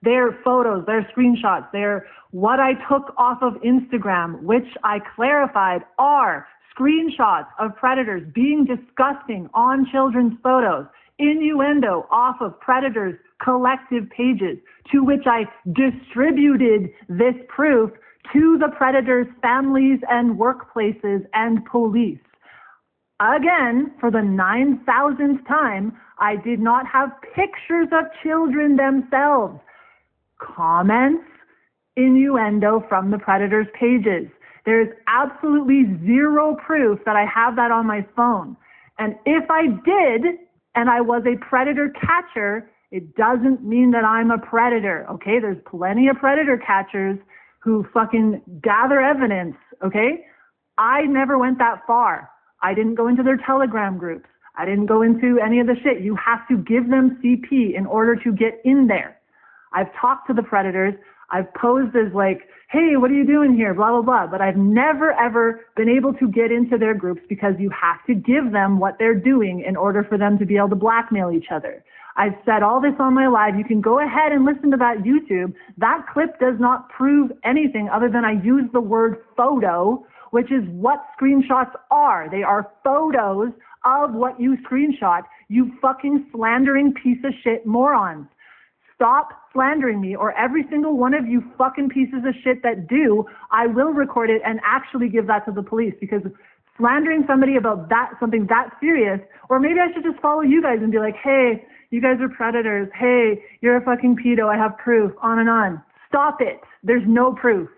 They're photos, they're screenshots, they're what I took off of Instagram, which I clarified are screenshots of predators being disgusting on children's photos, innuendo off of predators' collective pages, to which I distributed this proof to the predators' families and workplaces and police. Again, for the 9,000th time, I did not have pictures of children themselves. Comments, innuendo from the predators' pages. There is absolutely zero proof that I have that on my phone. And if I did, and I was a predator catcher, it doesn't mean that I'm a predator, okay? There's plenty of predator catchers who fucking gather evidence, okay? I never went that far. I didn't go into their Telegram groups. I didn't go into any of the shit. You have to give them CP in order to get in there. I've talked to the predators. I've posed as like, hey, what are you doing here? Blah, blah, blah. But I've never, ever been able to get into their groups because you have to give them what they're doing in order for them to be able to blackmail each other. I've said all this on my live. You can go ahead and listen to that YouTube. That clip does not prove anything other than I use the word photo, which is what screenshots are. They are photos of what you screenshot, you fucking slandering piece of shit morons. Stop slandering me, or every single one of you fucking pieces of shit that do, I will record it and actually give that to the police, because slandering somebody about that, something that serious, or maybe I should just follow you guys and be like, hey, you guys are predators. Hey, you're a fucking pedo. I have proof. On and on. Stop it. There's no proof.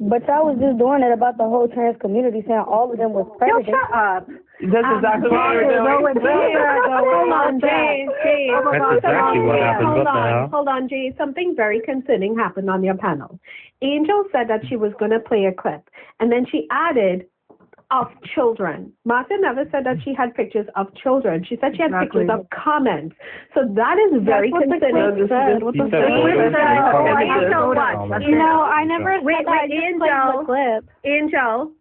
But y'all was just doing it about the whole trans community, saying all of them was predators. Yo, shut up. That's exactly what we're doing. Hold on, Jay. That's exactly what happened. What the hell? Hold on, Jay. Something very concerning happened on your panel. Angel said that she was going to play a clip, and then she added of children. Martha never said that she had pictures of children. She said she had pictures of comments. So that is very concerning. You know, I never said that. Angel,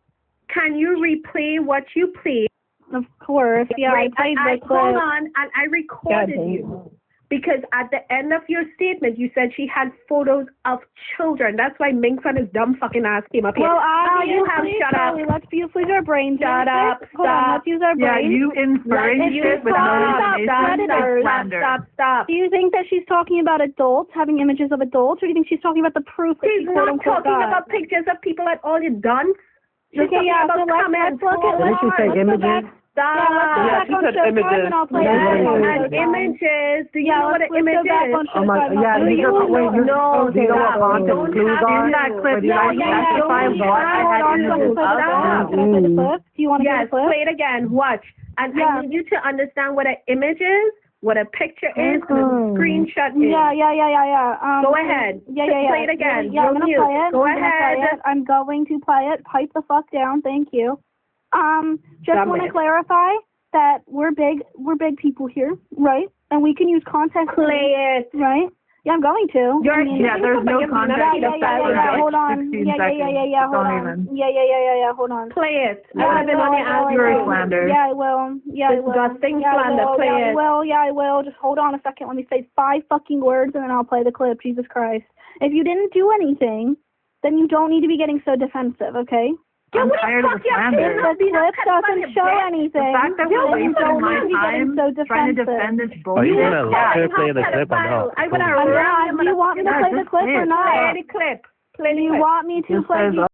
can you replay what you played? Of course, yeah. Wait, I played the clip. Hold on, and I recorded you. Because at the end of your statement, you said she had photos of children. That's why Minx on his dumb fucking ass came up here. Well, you have shut up. Let's use our brains. Shut up. Hold on, let's use our brains. Yeah, you inferring shit with no information. Stop. Do you think that she's talking about adults, having images of adults, or do you think she's talking about the proof that she's not talking about pictures of people at all, you dunce? Okay, yeah, so let's look at Didn't she say images? Yeah, she said images. And images. Do you know what an image is? Oh my, yeah, do you know what content clues are? In that clip, Do you want to get a clip? Play it again. Watch. And I need you to understand what an image is, what a picture is, and a screenshot is. Yeah. Go ahead. Play it again. Yeah, I'm gonna play it. Go ahead. I'm going to play it. Pipe the fuck down. Thank you. Just want to clarify that we're big people here, right? And we can use context. Play it. Right? Yeah, I'm going to. There's no context. Hold on. Yeah. Hold on. Yeah. Hold on. Play it. I haven't on your slander. Yeah, I will. Disgusting slander. Play it. I will. Just hold on a second. Let me say 5 fucking words and then I'll play the clip. Jesus Christ. If you didn't do anything, then you don't need to be getting so defensive, okay? I'm tired of the slander. The clip doesn't show anything. The fact that we're wasting my time trying to defend this bullshit. Are you going to let her play the clip or not? Do you want me to play the clip or not? Play the clip. Do you want me to play the